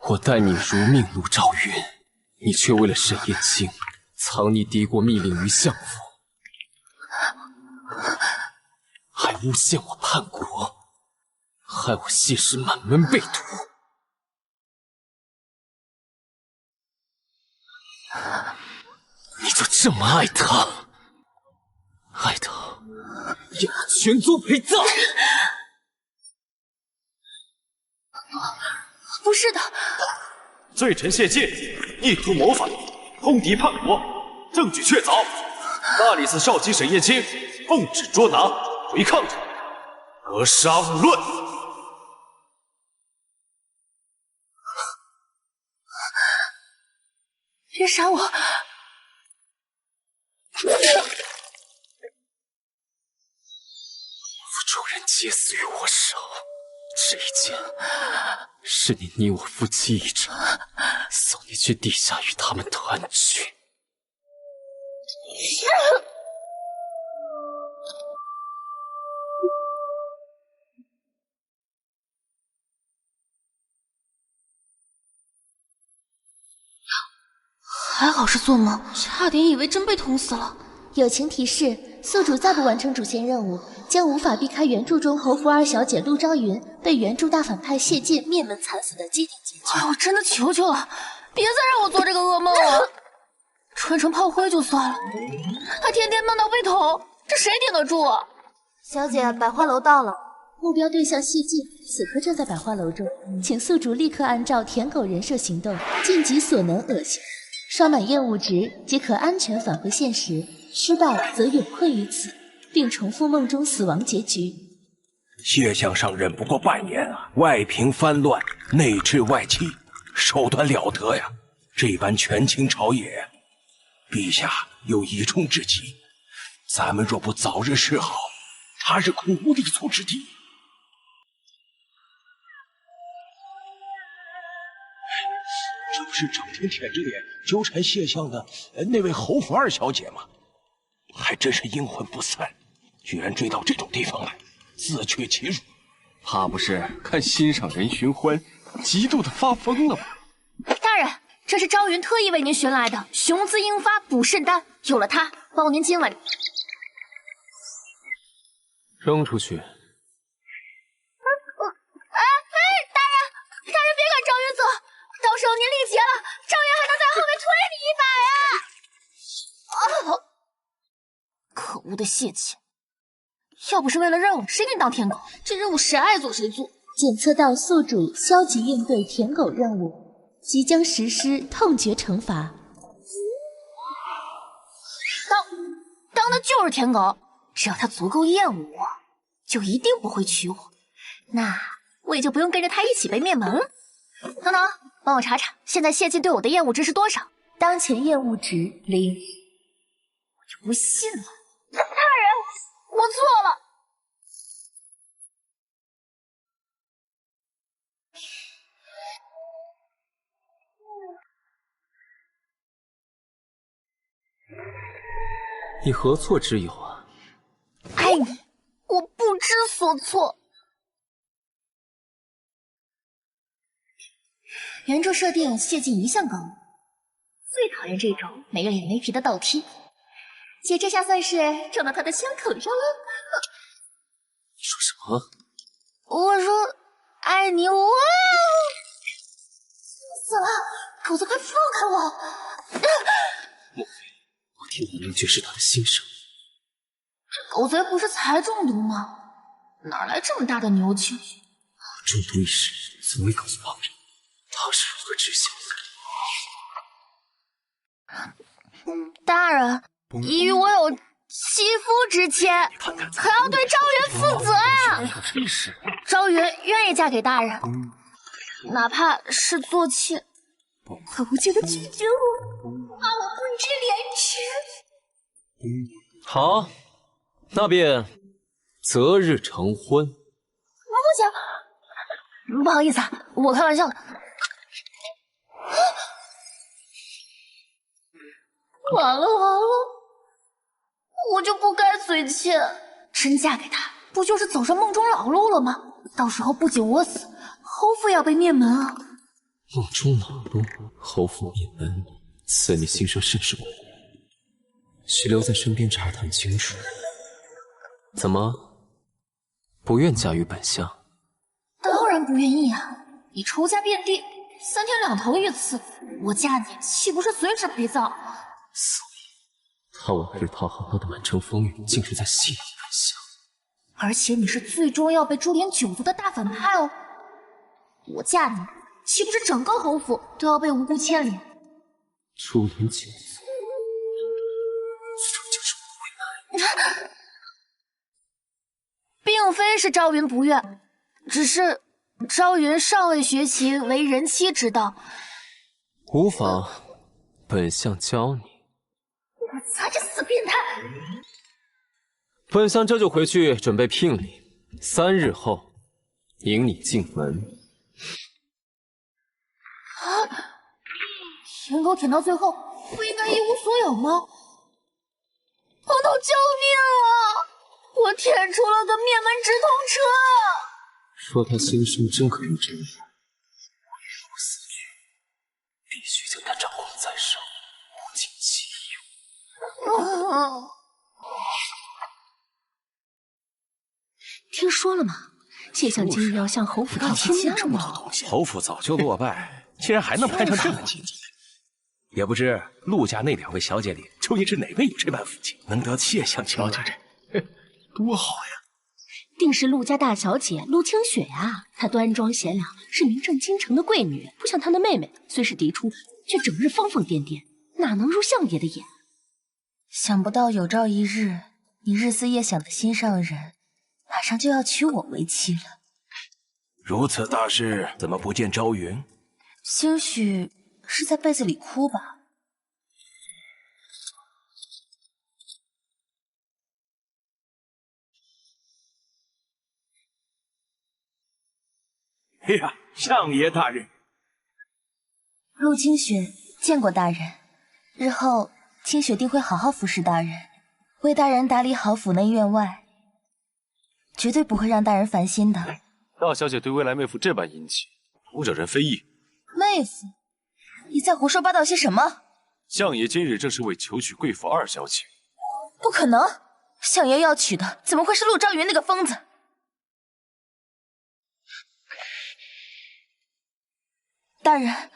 我待你如命奴赵云，你却为了沈燕青，藏匿敌国密令于相府，还诬陷我叛国，害我谢氏满门被屠。你就这么爱他，爱他要我全族陪葬？不是的，罪臣谢晋，意图谋反，通敌叛国，证据确凿。大理寺少卿沈燕青奉旨捉拿，违抗者，格杀勿论。别杀我！主人皆死于我手，这一剑是你我夫妻一场，送你去地下与他们团聚。还好是做梦，差点以为真被捅死了。友情提示：宿主再不完成主线任务，将无法避开原著中侯福二小姐陆昭云被原著大反派谢晋灭门惨死的既定结局。哎呦，真的求求了，别再让我做这个噩梦了！穿成炮灰就算了，还天天梦到被捅，这谁顶得住啊？小姐，百花楼到了，目标对象谢晋，此刻正在百花楼中，请宿主立刻按照舔狗人设行动，尽己所能恶心。刷满厌恶值即可安全返回现实，失败则永愧于此，并重复梦中死亡结局。谢相上忍不过半年啊，外平藩乱，内治外戚，手段了得呀！这般权倾朝野，陛下有倚重之急，咱们若不早日示好，他日苦无立足之地。这不是整天舔着脸纠缠谢相的那位侯福二小姐吗？还真是阴魂不散，居然追到这种地方来，自取其辱。怕不是看心上人寻欢，嫉妒的发疯了吧？大人，这是昭云特意为您寻来的雄姿英发补肾丹，有了它，保您今晚。扔出去。大人别赶昭云走，到时候您力竭了，昭云还能在后面推你一把呀！可恶的谢晋，要不是为了任务，谁给你当舔狗？这任务谁爱做谁做。检测到宿主消极应对舔狗任务，即将实施痛决惩罚。当的就是舔狗，只要他足够厌恶我，就一定不会娶我，那我也就不用跟着他一起被灭门了。等等，帮我查查，现在谢晋对我的厌恶值是多少？当前厌恶值0。我就不信了，大人，我错了。你何错之有啊？爱你，我不知所措。原著设定谢晋一向高冷，最讨厌这种没脸没皮的倒贴，姐这下算是撞到他的心口上了。你说什么？我说爱你，我死了！狗子，快放开我！莫非我听到明确是他的心声？这狗贼不是才中毒吗？哪来这么大的牛劲？中毒一事从未告诉旁人，他是如何知晓的？大人，以我有妻夫之谦，可要对昭云负责呀！真是，昭云愿意嫁给大人，哪怕是做妾，可不记得拒绝我，怕我不知廉耻。好，那便择日成婚。不行，不好意思啊，我开玩笑的。完了，我就不该随妾，真嫁给他，不就是走上梦中老路了吗？到时候不仅我死，侯府也要被灭门啊！梦中老路，侯府灭门，此女心生甚是恐惧，需留在身边查探清楚。怎么，不愿嫁于本相？当然不愿意啊！你仇家遍地，三天两头一次，我嫁你岂不是随时陪葬？所以，他往日讨好后的满城风雨，竟是在戏弄本相。而且你是最终要被株连九族的大反派哦！我嫁你，岂不是整个侯府都要被无辜牵连？株连九族，这就是无为难人。并非是朝云不愿，只是朝云尚未学习为人妻之道。无妨，本相教你。我擦，这死变态！本相这就回去准备聘礼，3日后迎你进门。啊！舔狗舔到最后，不应该一无所有吗？黄头，救命啊！我舔出了个灭门直通车！说他心生真可有真无，我死去，必须将他掌控在手，物尽其用。听说了吗？谢相今日要向侯府提亲了吗？侯府早就落败，竟然还能攀上这般境界，也不知陆家那2位小姐里，究竟是哪位有这般福气，能得谢相青睐？多好呀！定是陆家大小姐陆清雪呀。她端庄贤良，是名震京城的贵女，不像她的妹妹，虽是嫡出，却整日疯疯癫癫，哪能入相爷的眼？想不到有朝一日，你日思夜想的心上人，马上就要娶我为妻了。如此大事，怎么不见朝云？兴许是在被子里哭吧。哎呀，相爷大人！陆清雪见过大人，日后清雪定会好好服侍大人，为大人打理好府内院外，绝对不会让大人烦心的。大小姐对未来妹夫这般殷勤，不惹人非议。妹夫，你在胡说八道些什么？相爷今日正是为求娶贵府2小姐。不可能，相爷要娶的怎么会是陆朝云那个疯子？大人，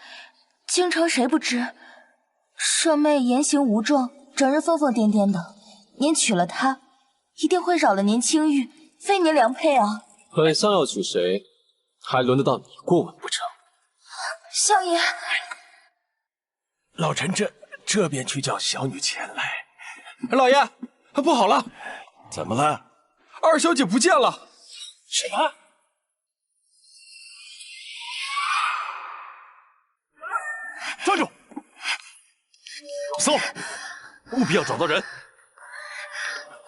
京城谁不知，舍妹言行无状，整日疯疯癫癫的。您娶了她，一定会扰了您清誉，非您良配啊！本相要娶谁，还轮得到你过问不成？相爷，老臣这便去叫小女前来。老爷，不好了，怎么了2小姐不见了！什么？站住！搜，务必要找到人。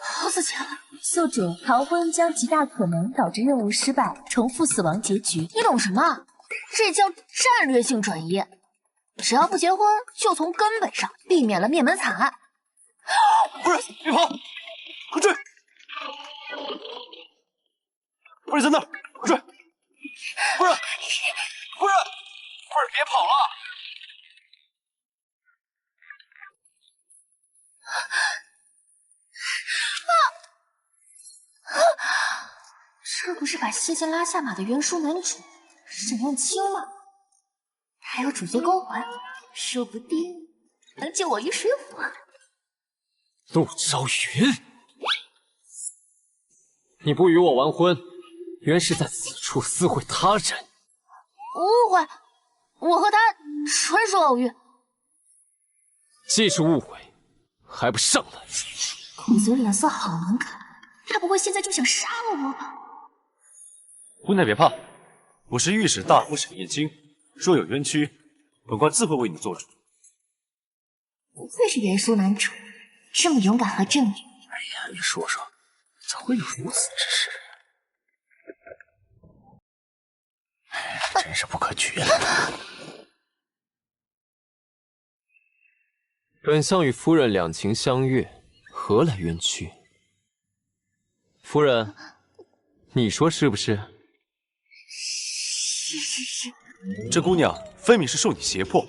好死前了！宿主逃婚将极大可能导致任务失败，重复死亡结局。你懂什么？这叫战略性转移。只要不结婚，就从根本上避免了灭门惨案。夫人，别跑，快追！夫人在那儿，快追！夫人，别跑了！这不是把谢剑拉下马的原书男主沈燕青吗？还有主角勾环，说不定能救我于水火。陆朝云，你不与我完婚，原是在此处私会他人。误会，我和他纯属偶遇。既是误会，还不上来！孔子脸色好难看，他不会现在就想杀了我吧？姑娘别怕，我是御史大夫沈燕青，若有冤屈，本官自会为你做主。不愧是原书男主，这么勇敢和正义。哎呀，你说说，怎会有如此之事？真是不可取了。本相与夫人两情相悦，何来冤屈？夫人，你说是不是？是。这姑娘分明是受你胁迫，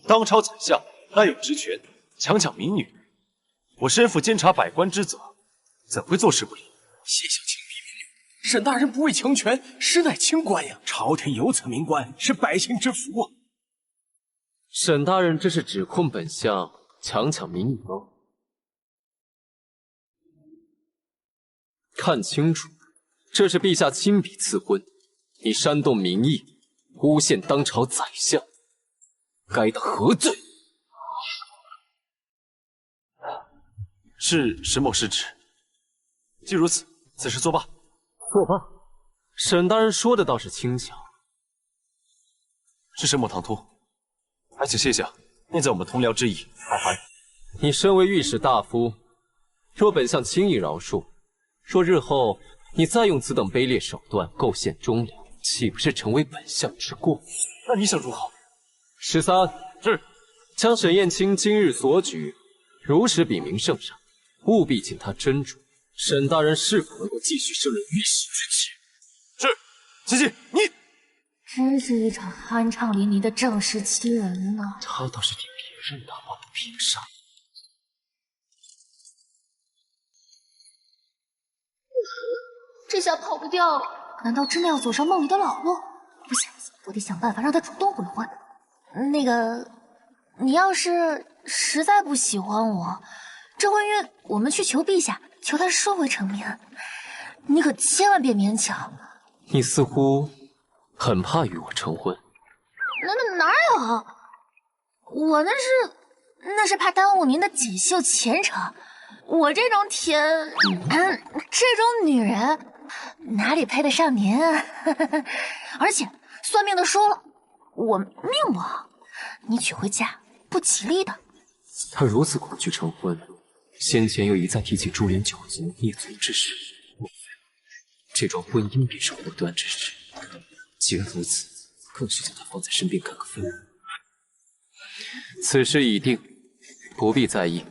当朝宰相哪有职权强抢民女？我身负监察百官之责，怎会坐视不理？谢相轻鄙民女，沈大人不畏强权，实乃清官呀！朝廷有此名官，是百姓之福啊！沈大人这是指控本相强抢民女吗？看清楚，这是陛下亲笔赐婚，你煽动民意，诬陷当朝宰相，该当何罪？是沈某失职。既如此，此事作罢。作罢？沈大人说的倒是轻巧。是沈某唐突，还请谢相念在我们同僚之意，海涵。你身为御史大夫，若本相轻易饶恕，若日后你再用此等卑劣手段构陷忠良，岂不是成为本相之过？那你想如何？13是，将沈燕青今日所举如实禀明圣上，务必请他斟酌，沈大人是否能够继续胜任御史之职？是，琪琪，你真是一场酣畅淋漓的正式欺人呢。他倒是听别人的，我不凭啥？这下跑不掉了，难道真的要走上梦里的老路？不行，我得想办法让他主动悔婚。那个，你要是实在不喜欢我，这婚约我们去求陛下，求他收回成命。你可千万别勉强。你似乎很怕与我成婚。哪有？我那是怕耽误您的锦绣前程。我这种这种女人哪里配得上您啊？而且算命的说了，我命不好，你娶回家不吉利的。他如此恐惧成婚，先前又一再提起株连九族灭族之事，莫非这桩婚姻便是祸端之事？既然如此，更是将他放在身边看个分明。此事已定，不必在意。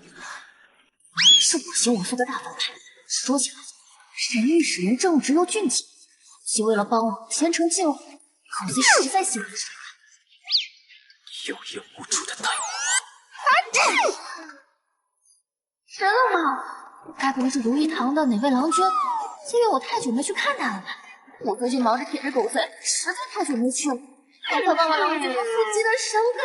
是我行我素的大反派。说起来，沈御史人正直又俊气，其为了帮我前程尽毁，老子实在心不是有眼无珠的大妖神了吗？该不会是如意堂的哪位郎君？因为我太久没去看他了吧？我最近忙着舔着狗粪，实在太久没去了。快帮帮郎君他腹肌的手感！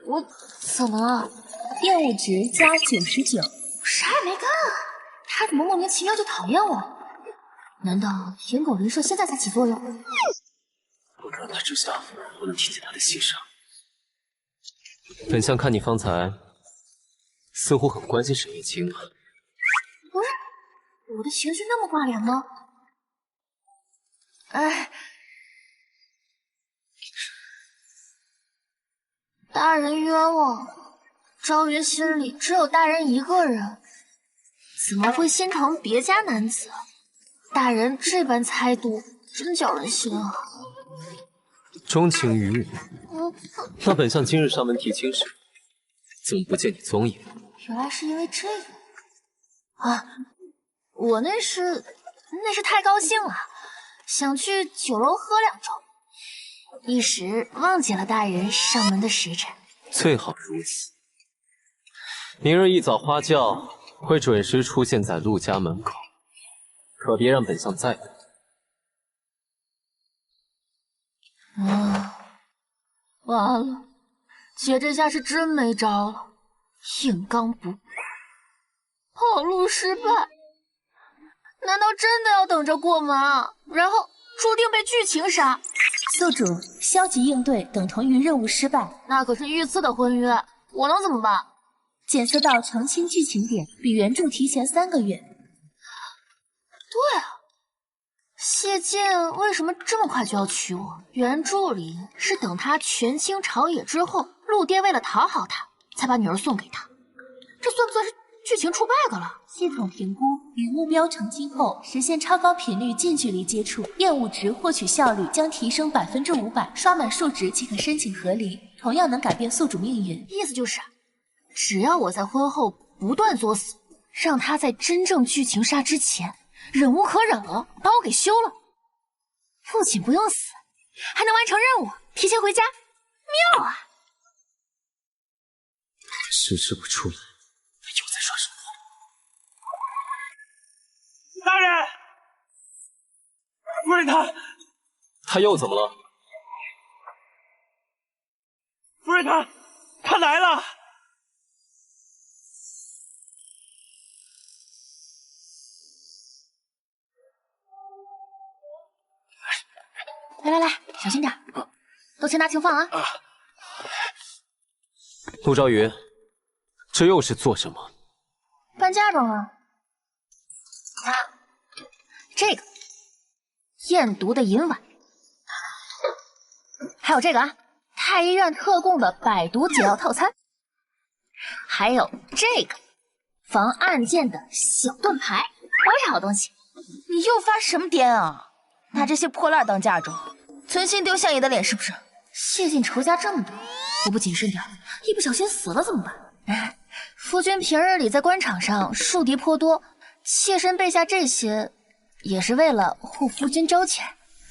我怎么了？业务值加99，啥也没干啊，他怎么莫名其妙就讨厌我？难道舔狗人设现在才起作用？不能让他知晓我能听见他的心声。本相看你方才似乎很关心沈月清啊。不是，我的情绪那么挂脸吗？哎，大人冤枉，昭云心里只有大人一个人，怎么会心疼别家男子？大人这般猜度，真叫人心寒。钟情于我，那本相今日上门提亲时，怎么不见你踪影？原来是因为这个啊！我那是太高兴了，想去酒楼喝2盅，一时忘记了大人上门的时辰。最好如此。明日一早花轿会准时出现在陆家门口，可别让本相再等。完了，姐这下是真没招了，硬刚不过，跑路失败，难道真的要等着过门啊？然后注定被剧情杀？宿主，消极应对等同于任务失败。那可是御赐的婚约，我能怎么办？检测到澄清剧情点，比原著提前3个月。对啊，谢晋为什么这么快就要娶我？原著里是等他权倾朝野之后，陆爹为了讨好他，才把女儿送给他。这算不算是剧情出 bug 了。系统评估与目标成精后，实现超高频率近距离接触，厌恶值获取效率将提升500%，刷满数值即可申请和离，同样能改变宿主命运。意思就是，只要我在婚后不断作死，让他在真正剧情杀之前忍无可忍了，把我给休了，不仅不用死，还能完成任务，提前回家，妙啊！迟迟不出来，他又在耍什么？大人，夫人他又怎么了？夫人他来了。来，小心点，都钱拿轻放啊！陆昭云，这又是做什么？办嫁妆啊！这个验毒的银碗，还有这个太医院特供的百毒解药套餐，还有这个防暗箭的小盾牌，都是好东西。你又发什么癫啊？拿这些破烂当嫁妆，存心丢相爷的脸是不是？谢晋仇家这么多，我不谨慎点，一不小心死了怎么办？夫君平日里在官场上树敌颇多，妾身备下这些，也是为了护夫君周全。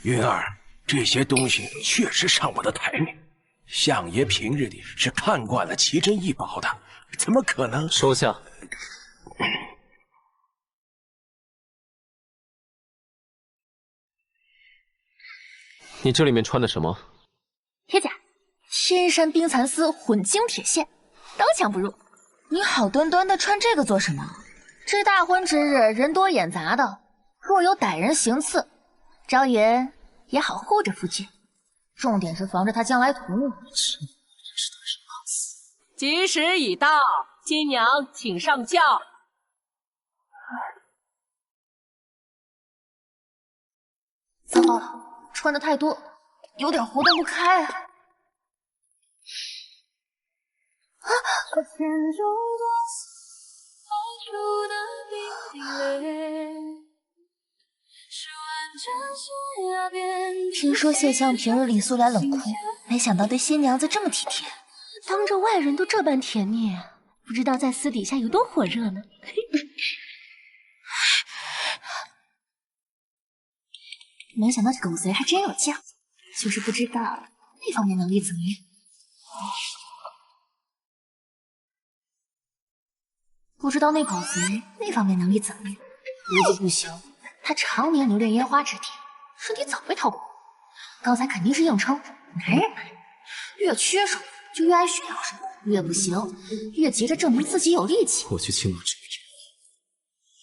云儿，这些东西确实上我的台面。相爷平日里是看惯了奇珍异宝的，怎么可能？收下。你这里面穿的什么？铁甲，天山冰蚕丝混精铁线，刀枪不入。你好端端的穿这个做什么？这大婚之日，人多眼杂的，若有歹人行刺，昭云也好护着夫君。重点是防着他将来屠戮。吉时已到，新娘请上轿。糟糕了，穿的太多，有点活动不开啊！听说谢相平日里素来冷酷，没想到对新娘子这么体贴，当着外人都这般甜蜜，不知道在私底下有多火热呢。没想到这狗贼还真有犟，就是不知道那方面能力怎么样。不知道那狗贼那方面能力怎么样？估计不行，他常年留恋烟花之地，身体早被掏空。刚才肯定是硬撑，男人嘛，越缺什么就越爱炫耀什么，越不行越急着证明自己有力气。我去青楼这个人，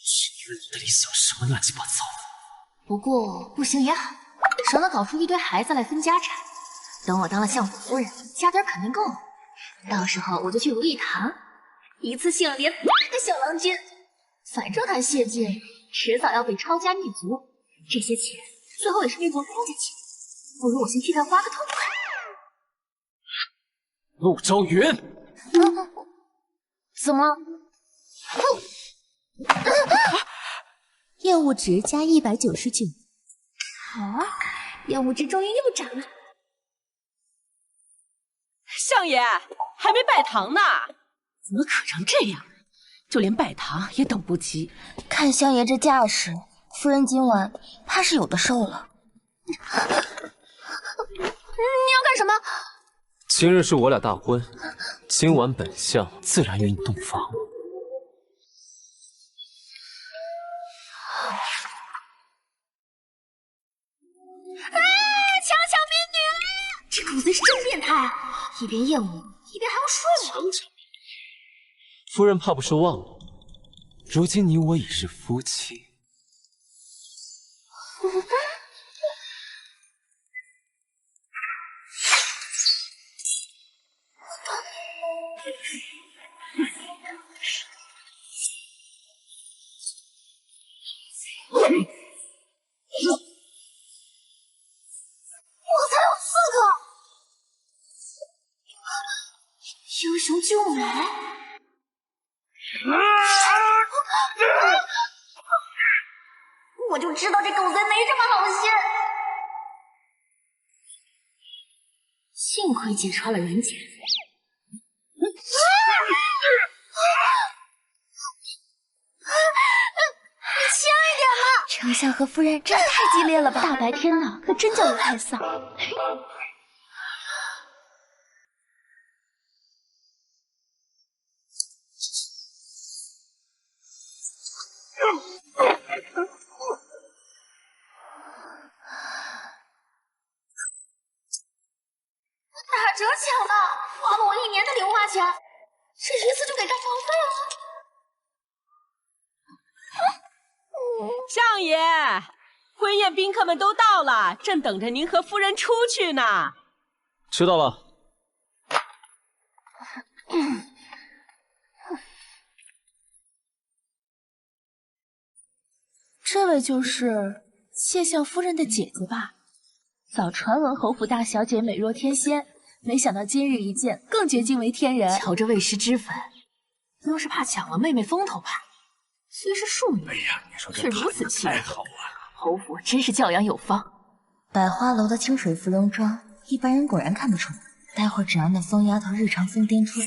是你们的里想什么乱七八糟的？不过不行也好，省得搞出一堆孩子来分家产。等我当了相府夫人，家底肯定更厚。到时候我就去如意堂，一次性连8个小郎君。反正他谢晋迟早要被抄家灭族，这些钱最后也是灭族公家钱，不如我先替他花个痛快。陆昭云，怎么了？厌恶值加199。好啊，厌恶值终于又涨了。相爷还没拜堂呢，怎么可能这样？就连拜堂也等不及。看相爷这架势，夫人今晚怕是有的受了。你要干什么？今日是我俩大婚，今晚本相自然与你洞房。强抢民女！这狗贼是真变态啊！一边厌恶一边还要睡我。强抢民女，夫人怕不是忘了，如今你我已是夫妻。英雄救美！我就知道这狗贼没什么好心。幸亏揭穿了人姐。你轻一点嘛！丞相和夫人，这也太激烈了吧！大白天的，可真叫人害臊。打折抢的，花了我1年的零花钱，这一次就给干报废了。相爷，婚宴宾客们都到了，正等着您和夫人出去呢。知道了。这位就是谢相夫人的姐姐吧？早传闻侯府大小姐美若天仙，没想到今日一见，更绝惊为天人。瞧这未施脂粉，要是怕抢了妹妹风头吧？虽是庶女，哎呀，你说却如此气太好了！侯府真是教养有方。百花楼的清水芙蓉妆，一般人果然看不出来。待会儿只要那疯丫头日常疯癫出来，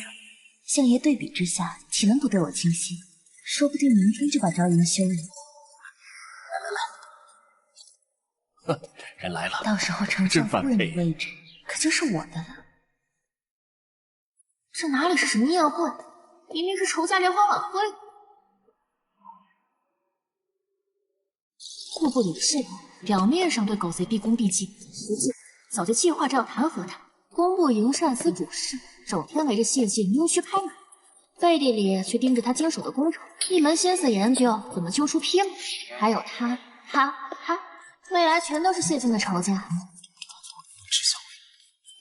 相爷对比之下，岂能不对我倾心？说不定明天就把昭云休了。人来了，到时候丞相夫人的位置可就是我的了。这哪里是什么宴会，明明是仇家联欢晚会。户部李氏表面上对狗贼毕恭毕敬，实际早就计划着要弹劾他。工部营善司主事整天围着谢晋溜须拍马，背地里却盯着他经手的工程，一门心思研究怎么揪出纰漏。还有他，未来全都是谢晋的仇家。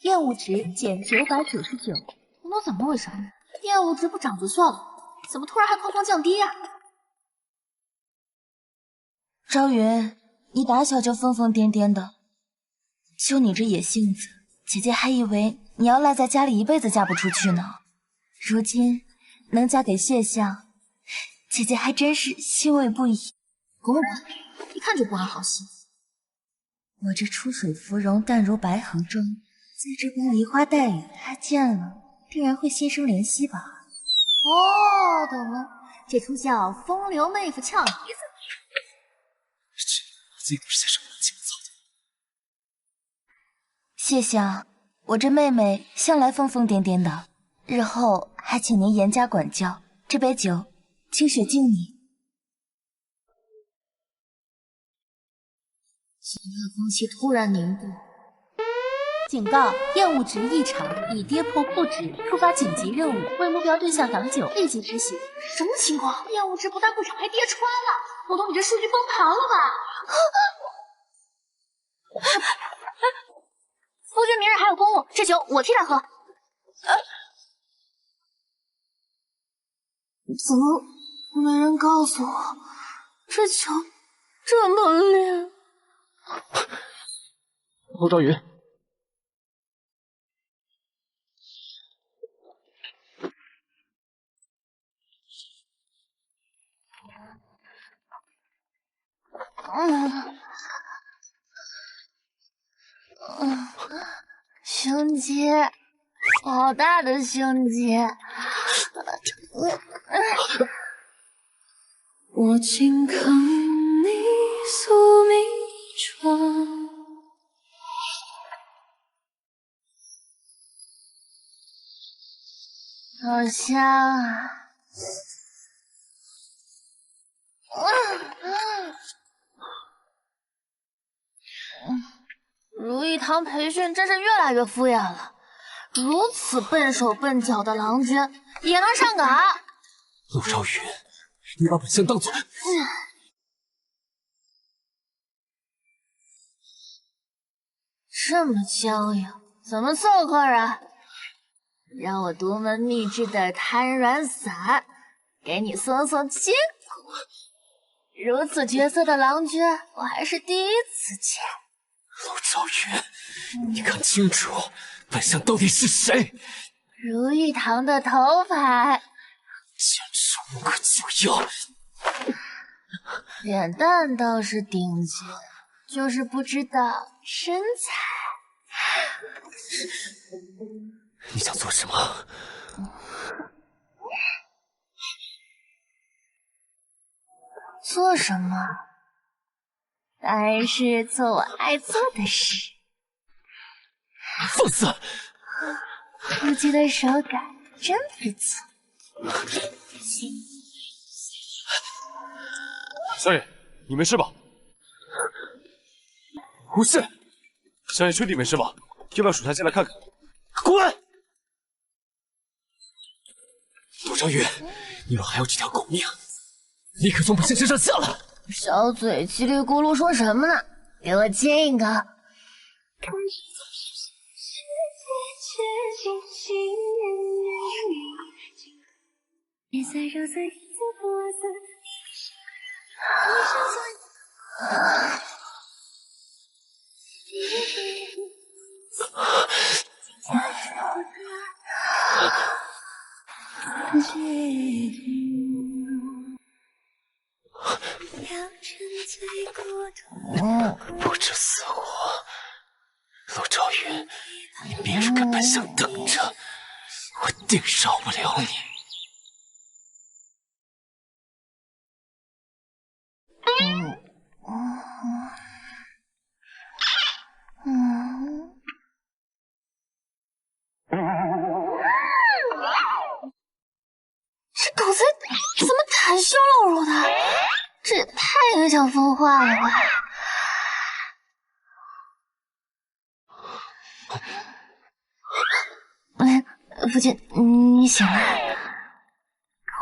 厌恶值减999。那怎么回事？厌恶值不涨就算了，怎么突然还哐哐降低呀？昭云，你打小就疯疯癫癫的，就你这野性子，姐姐还以为你要赖在家里一辈子嫁不出去呢。如今能嫁给谢相，姐姐还真是欣慰不已。滚滚滚！一看就不安好心。我这出水芙蓉淡如白毫妆，在这般梨花带雨，她见了必然会心生怜惜吧？哦，懂了，这出叫风流妹夫俏姨子。这都是些什么乱七八糟的？谢相，我这妹妹向来疯疯癫癫的，日后还请您严加管教。这杯酒，清雪敬你。庭外空气突然凝固。警告：厌恶值异常，已跌破负值，触发紧急任务，为目标对象挡酒，立即执行。什么情况？厌恶值不但不涨，还跌穿了！不懂你这数据崩盘了吧？夫君明日还有公务，这酒我替他喝。怎么没人告诉我，这酒这么烈？陆昭云，胸肌，好大的胸肌！我紧靠你宿命窗，好香啊！如意堂培训真是越来越敷衍了，如此笨手笨脚的郎君也能上岗？陆昭云，你把本相当尊。这么娇养，怎么伺候客人？让我独门秘制的瘫软散给你松松筋骨。如此绝色的郎君，我还是第一次见。陆昭云，你看清楚，本相到底是谁？如意堂的头牌，简直无可救药！脸蛋倒是顶级，就是不知道身材。你想做什么？做什么？当然是做我爱做的事。放肆！估计的手感真不错。小野，你没事吧？无事。小野，确定没事吧？要不要属下进来看看？滚！陆兆宇，你若还有这条狗命，立刻从本仙身上下来！小嘴叽里咕噜说什么呢？给我亲一口！不知死活，陆兆宇，你明日跟本相等着，我定饶不了你。这狗贼怎么袒胸露乳的？这也太影响风化了吧！父亲，你醒了。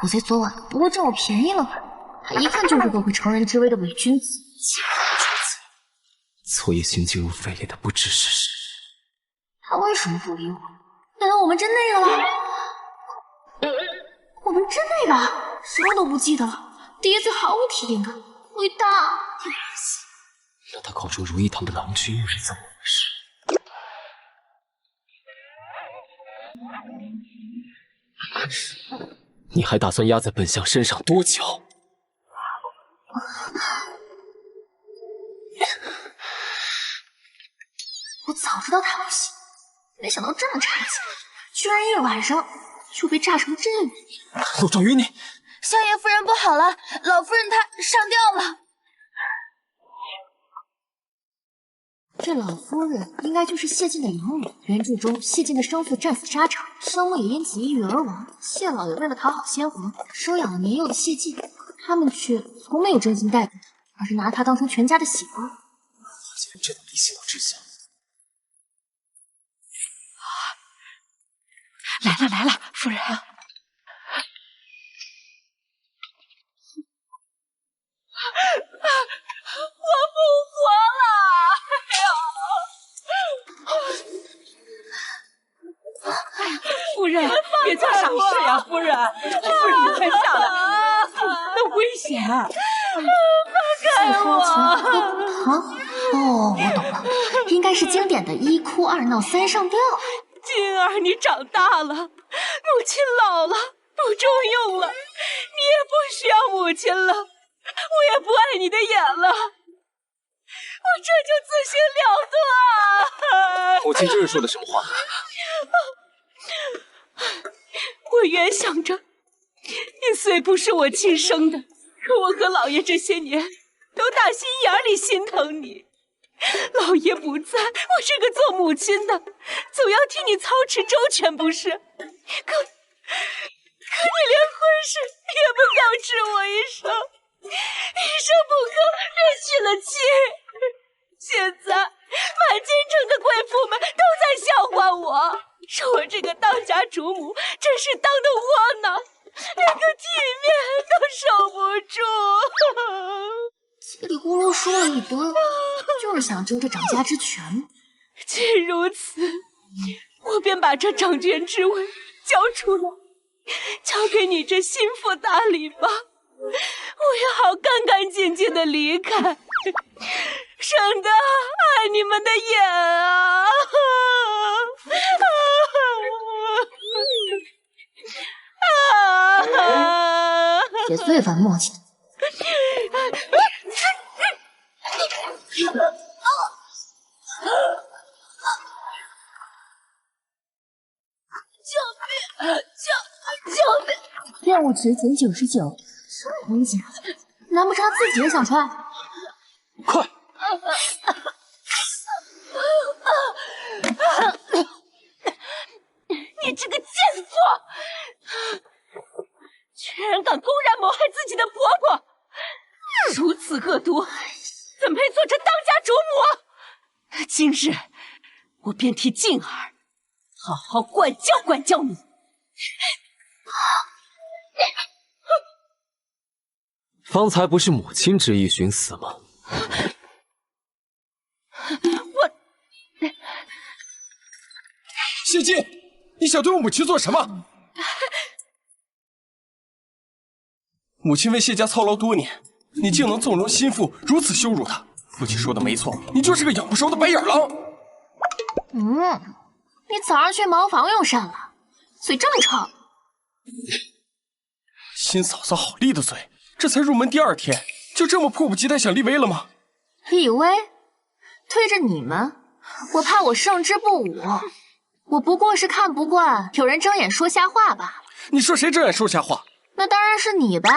狗贼昨晚不会占我便宜了吧？他一看就是个会乘人之危的伪君子。昨夜行径入肺里的不只是谁。他为什么不理我？难道我们真那个了？我们真那个？什么都不记得了。第一次毫无体验感，伟大！让他口中如意堂的郎君又是怎么回事？你还打算压在本相身上多久？我早知道他不行，没想到这么差劲，居然一晚上就被炸成这样。陆兆宇，你相爷夫人不好了，老夫人她上吊了。这老夫人应该就是谢晋的养女。原著中，谢晋的生父战死沙场，生母也因此抑郁而亡。谢老爷为了讨好先皇，收养了年幼的谢晋，他们却从没有真心待过他，而是拿他当成全家的喜儿。竟然真能理性到这下。来了，夫人。我复活了！哎呀，夫人，别做傻事呀，夫人！夫人，你快下来，那危险！放开我！糖？哦，我懂了，应该是经典的一哭二闹三上吊。静儿，你长大了，母亲老了，不中用了，你也不需要母亲了，我也不爱你的眼了，我这就自行了断啊！母亲这是说的什么话？我原想着，你虽不是我亲生的，可我和老爷这些年都打心眼里心疼你。老爷不在，我这个做母亲的总要替你操持周全，不是？可你连婚事也不告知我一声，一声不吭便娶了妻。现在满京城的贵妇们都在笑话我，说我这个当家主母真是当得窝囊，连个体面都守不住。叽里咕噜说了一堆，就是想争这掌家之权。既如此，我便把这掌权之位交出来，交给你这心腹打理吧。我也好干干净净的离开，省得碍你们的眼啊！别最烦墨迹。救命！任务值减99，什么东西啊？难不成他自己也想穿？快！你这个贱妇，居然敢公然谋害自己的婆婆，如此恶毒，怎配做这当家主母？今日我便替静儿好好管教管教你。方才不是母亲之意寻死吗？谢晋，你想对我母亲做什么？母亲为谢家操劳多年，你竟能纵容心腹如此羞辱她。父亲说的没错，你就是个养不熟的白眼狼。你早上去茅房用膳了，嘴这么臭。新嫂子好利的嘴，这才入门第2天，就这么迫不及待想立威了吗？立威？对着你们，我怕我胜之不武。我不过是看不惯有人睁眼说瞎话罢了。你说谁睁眼说瞎话？那当然是你呗。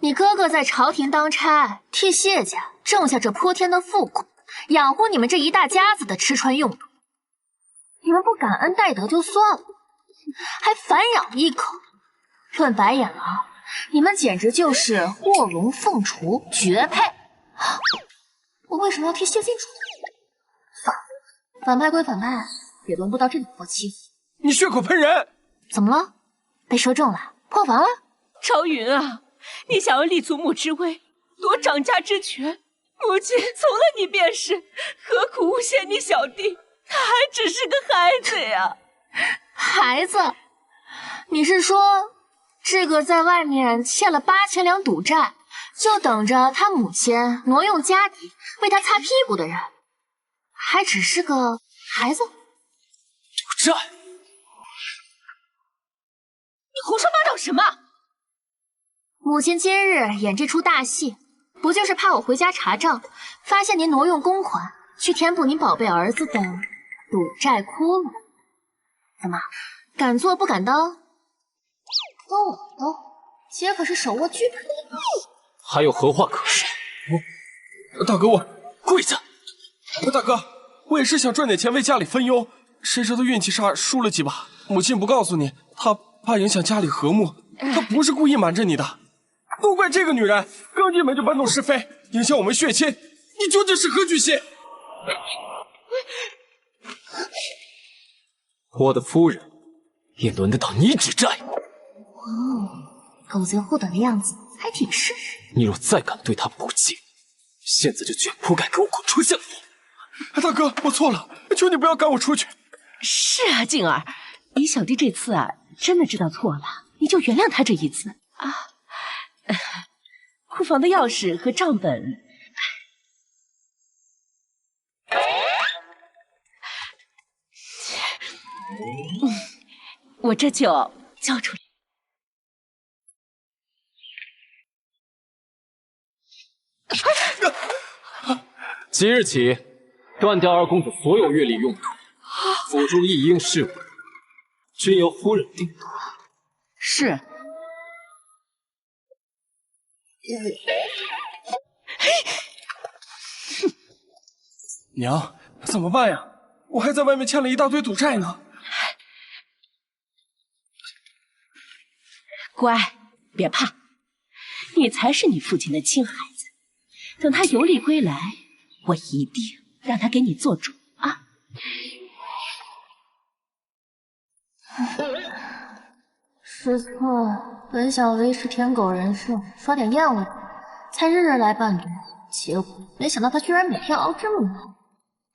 你哥哥在朝廷当差，替谢家挣下这泼天的富贵，养活你们这一大家子的吃穿用度。你们不感恩戴德就算了，还反咬一口。论白眼狼，你们简直就是卧龙凤雏，绝配。我为什么要替谢晋出头？反派归反派，也轮不到这里我欺负。你血口喷人！怎么了？被说中了？破防了？朝云啊，你想要立祖母之威，夺掌家之权，母亲从了你便是，何苦诬陷你小弟？他还只是个孩子呀。孩子？你是说这个在外面欠了8000两赌债，就等着他母亲挪用家底为他擦屁股的人，还只是个孩子？赌债？你胡说八道什么？母亲今日演这出大戏，不就是怕我回家查账，发现您挪用公款去填补您宝贝儿子的赌债窟窿？怎么，敢做不敢当？都我都，姐可是手握剧本的。还有何话可说？大哥，我跪下！大哥，我也是想赚点钱为家里分忧，谁知道运气差输了几把。母亲不告诉你，她怕影响家里和睦，她不是故意瞒着你的。都怪这个女人，刚进门就搬弄是非，影响我们血亲，你究竟是何居心？我的夫人，也轮得到你指债。狗贼护短的样子还挺是。你若再敢对他不敬，现在就卷铺盖给我滚出相府！大哥，我错了，求你不要赶我出去。是啊，静儿，你小弟这次啊，真的知道错了，你就原谅他这一次啊。库房的钥匙和账本，我这就交出来。即日起，断掉二公子所有月例用途，府中一应事务均由夫人定夺。是。娘，怎么办呀？我还在外面欠了一大堆赌债呢。乖，别怕，你才是你父亲的亲孩子。等他游历归来，我一定让他给你做主啊！失策，本想维持舔狗人设，耍点厌恶，才日日来伴读，结果没想到他居然每天熬这么晚，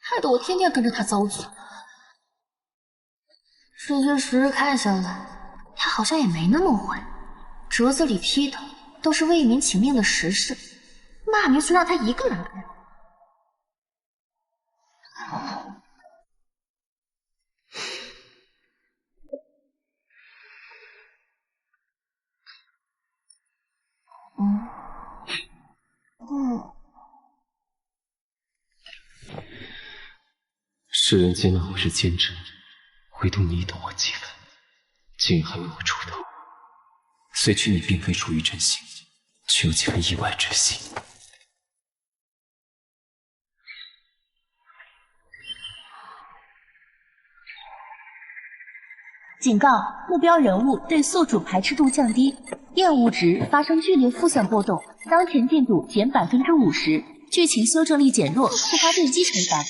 害得我天天跟着他遭罪。这些时日看下来，他好像也没那么坏，折子里批的都是为民请命的实事，骂名却让他一个人背。世人皆骂我是奸臣，唯独你懂我几分。竟还为我出头。虽知你并非出于真心，却有几分意外之喜。警告：目标人物对宿主排斥度降低，厌恶值发生剧烈负向波动，当前进度减50%，剧情修正力减弱，触发对击惩罚。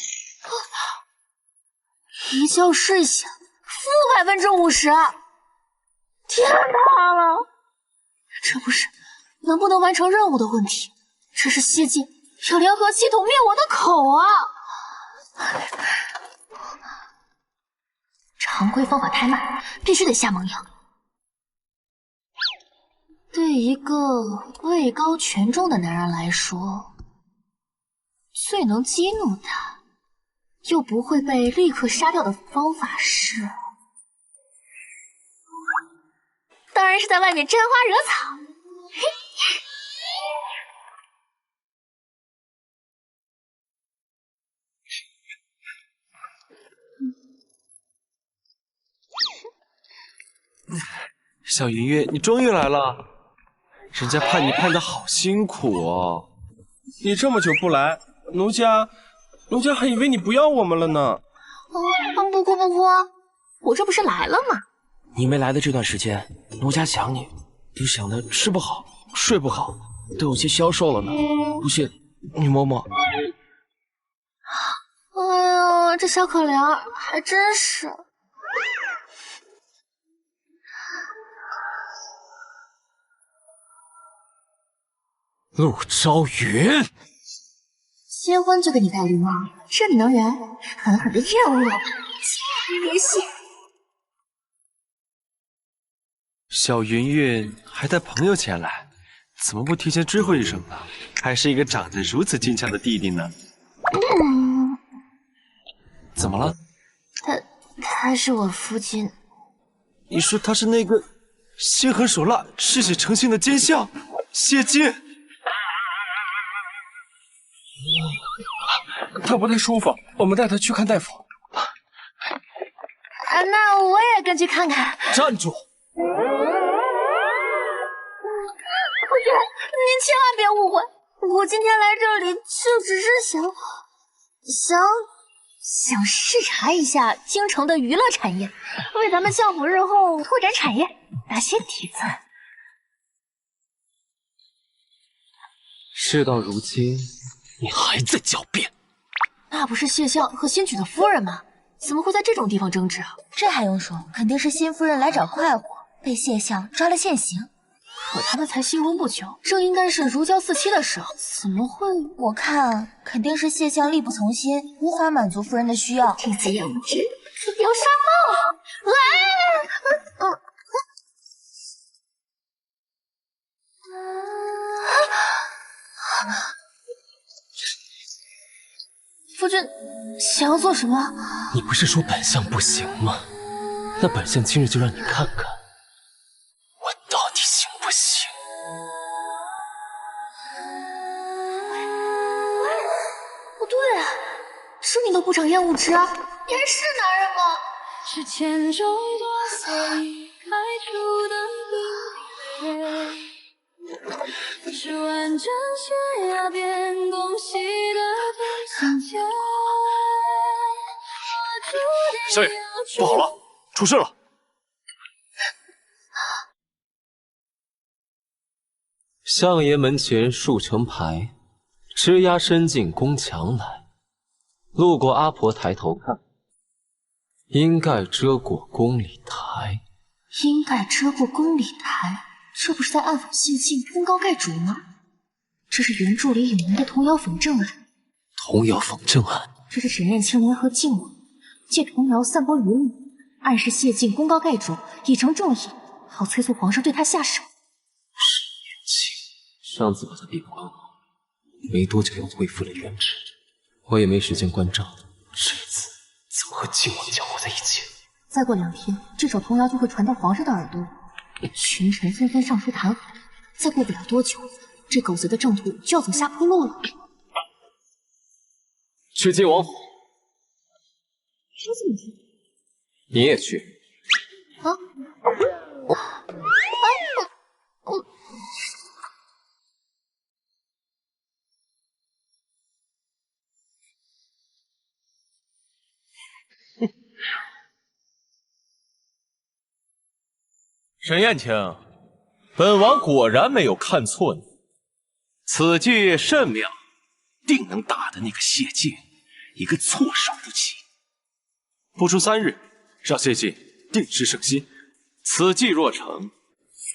一觉睡醒，负50%，天塌了！这不是能不能完成任务的问题，这是谢晋要联合系统灭我的口啊！常规方法太慢，必须得下猛药。对一个位高权重的男人来说，最能激怒他，又不会被立刻杀掉的方法是，当然是在外面沾花惹草。嘿。小云云，你终于来了，人家盼你盼得好辛苦哦。你这么久不来，奴家还以为你不要我们了呢。不，我这不是来了吗？你没来的这段时间，奴家想你，都想的吃不好睡不好，都有些消瘦了呢。不信你摸摸。哎呦，这小可怜还真是。陆朝云，新婚就给你戴绿帽，这里能圆，狠狠的厌恶我，别信。小云云还带朋友前来，怎么不提前知会一声呢？还是一个长得如此坚强的弟弟呢。怎么了？他是我父亲。你说他是那个心狠手辣、嗜血成性的奸相谢晋？他不太舒服，我们带他去看大夫。那我也跟去看看。站住！夫人，您千万别误会，我今天来这里就只是想视察一下京城的娱乐产业，为咱们相府日后拓展产业打些底子。事到如今，你还在狡辩？那不是谢相和新举的夫人吗？怎么会在这种地方争执啊？这还用说，肯定是新夫人来找快活，被谢相抓了现行。可他们才新婚不久，正应该是如胶似漆的时候，怎么会？我看肯定是谢相力不从心，无法满足夫人的需要。这次也无知，不要杀猫！夫君想要做什么？你不是说本相不行吗？那本相今日就让你看看，我到底行不行？不对啊，是你都不长厌恶值啊，你还是男人吗？是千种多色里开出的冰雪，是完整悬崖边恭喜的同心结。少爷，不好了，出事了！相爷门前竖成牌，枝丫伸进宫墙来。路过阿婆抬头看，阴盖遮过宫里台。阴盖遮过宫里台，这不是在暗讽谢晋功高盖主吗？这是原著里有名的童谣讽正案。童谣讽正案，这是沈燕青联合晋王，借童谣散播舆论，暗示谢晋功高盖主，以成正义，好催促皇上对他下手。上次把他逼关后，没多久又恢复了原职，我也没时间关照。这次怎么和晋王搅和在一起？再过2天，这首童谣就会传到皇上的耳朵里，群臣纷纷上书弹劾。再过不了多久，这狗贼的正途就要走下坡路了。去接王府。说这么近？你也去。啊？沈燕青，本王果然没有看错你，此计甚妙，定能打得那个谢晋一个措手不及。不出3日，让谢晋定失圣心。此计若成，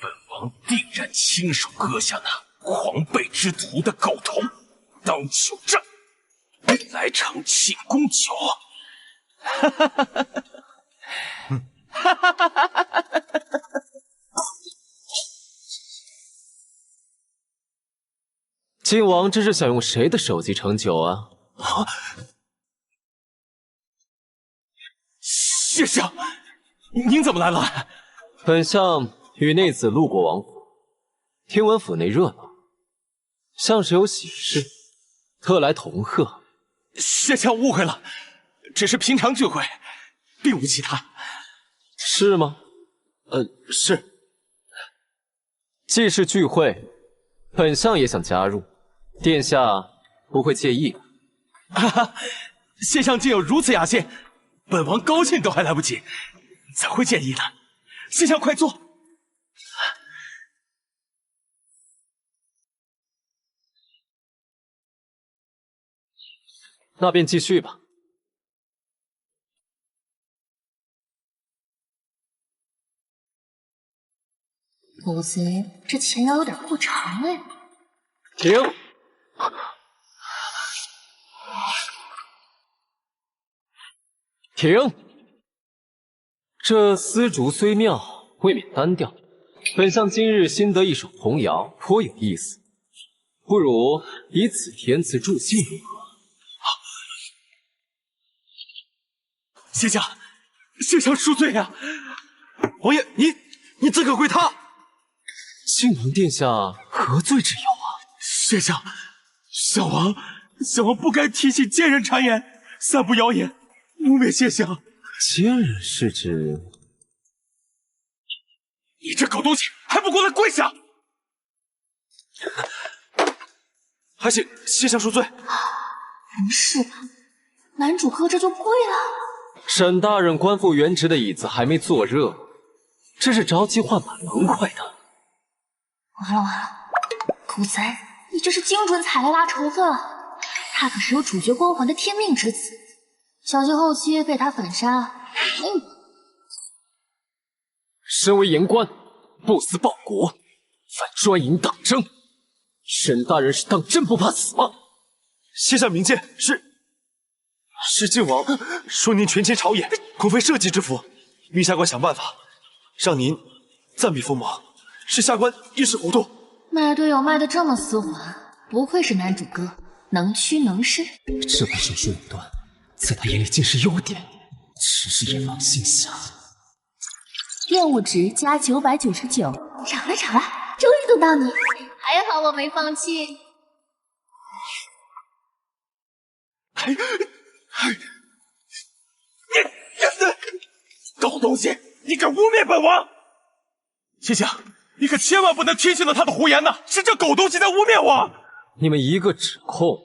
本王定然亲手割下那狂悖之徒的狗头，当酒杖，来尝庆功酒。哈哈哈哈哈！哈哈哈哈哈！晋王这是想用谁的首级盛酒啊？啊！谢相，您怎么来了？本相与内子路过王府，听闻府内热闹，像是有喜事，特来同贺。谢相误会了，只是平常聚会，并无其他。是吗？是。既是聚会，本相也想加入，殿下不会介意吧？哈哈，谢相竟有如此雅兴，本王高兴都还来不及，怎会介意呢？谢相快坐。那便继续吧。狗贼，这前腰有点过长哎。停！停！这丝竹虽妙，未免单调。本相今日新得一首童谣，颇有意思，不如以此填词助兴如何？谢相，谢相恕罪啊！王爷，你自可归他。晋王殿下何罪之有啊？谢相，小王不该提起奸人谗言，散布谣言，污蔑谢相。奸人是指？你这狗东西，还不给我来跪下！还请谢相恕罪。不是吧？男主哥这就跪了？沈大人官复原职的椅子还没坐热，这是着急换马能快的。完了完了，狗贼，你这是精准踩了拉仇恨了。他可是有主角光环的天命之子，小心后期被他反杀。身为言官，不思报国，反专营党争，沈大人是当真不怕死吗？谢相明鉴，是晋王说您权倾朝野，恐非社稷之福，命下官想办法让您暂避锋芒，是下官一时糊涂。卖队友卖得这么丝滑，不愧是男主哥，能屈能伸。这般手术武断，在他眼里尽是优点，只是也放心下。厌恶值加999，涨了涨了，终于等到你，还好我没放弃。你狗东西，你敢污蔑本王！谢相，你可千万不能听信了他的胡言呐！是这狗东西在污蔑我！你们一个指控，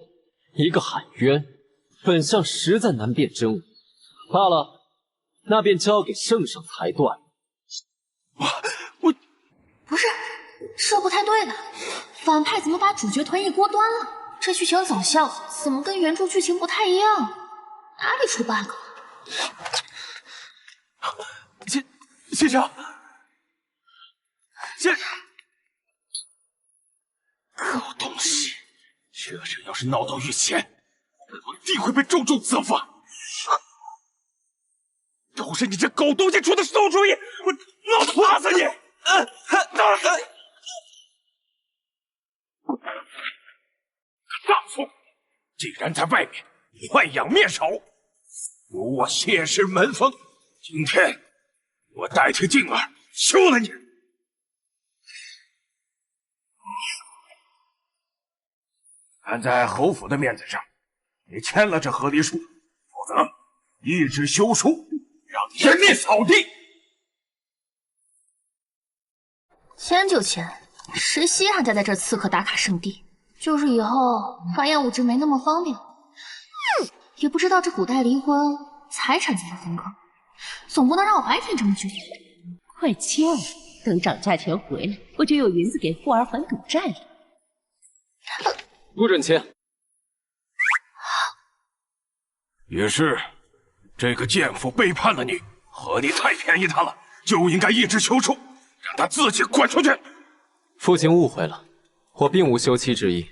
一个喊冤，本相实在难辨真伪。罢了，那便交给圣上裁断。我不是，这不太对吧？反派怎么把主角团一锅端了？这剧情走向怎么跟原著剧情不太一样？哪里出 bug 了？谢相，狗东西，这事要是闹到御前，本王定会被重重责罚。都是你这狗东西出的馊主意，我老子打死你！荡妇，竟然在外面豢养灭首，辱我谢氏门风！今天我代替静儿休了你！看在侯府的面子上，你签了这和离书，否则一纸休书，让你颜面扫地！钱就钱，谁稀罕待在这刺客打卡圣地？就是以后发厌恶值没那么方便。也不知道这古代离婚财产怎么分割，总不能让我白天这么决绝。快签，等涨价钱回来，我就有银子给富儿还赌债了。不准签。也是，这个贱妇背叛了你，和你太便宜她了，就应该一纸求处，让她自己滚出去。父亲误会了，我并无休妻之意。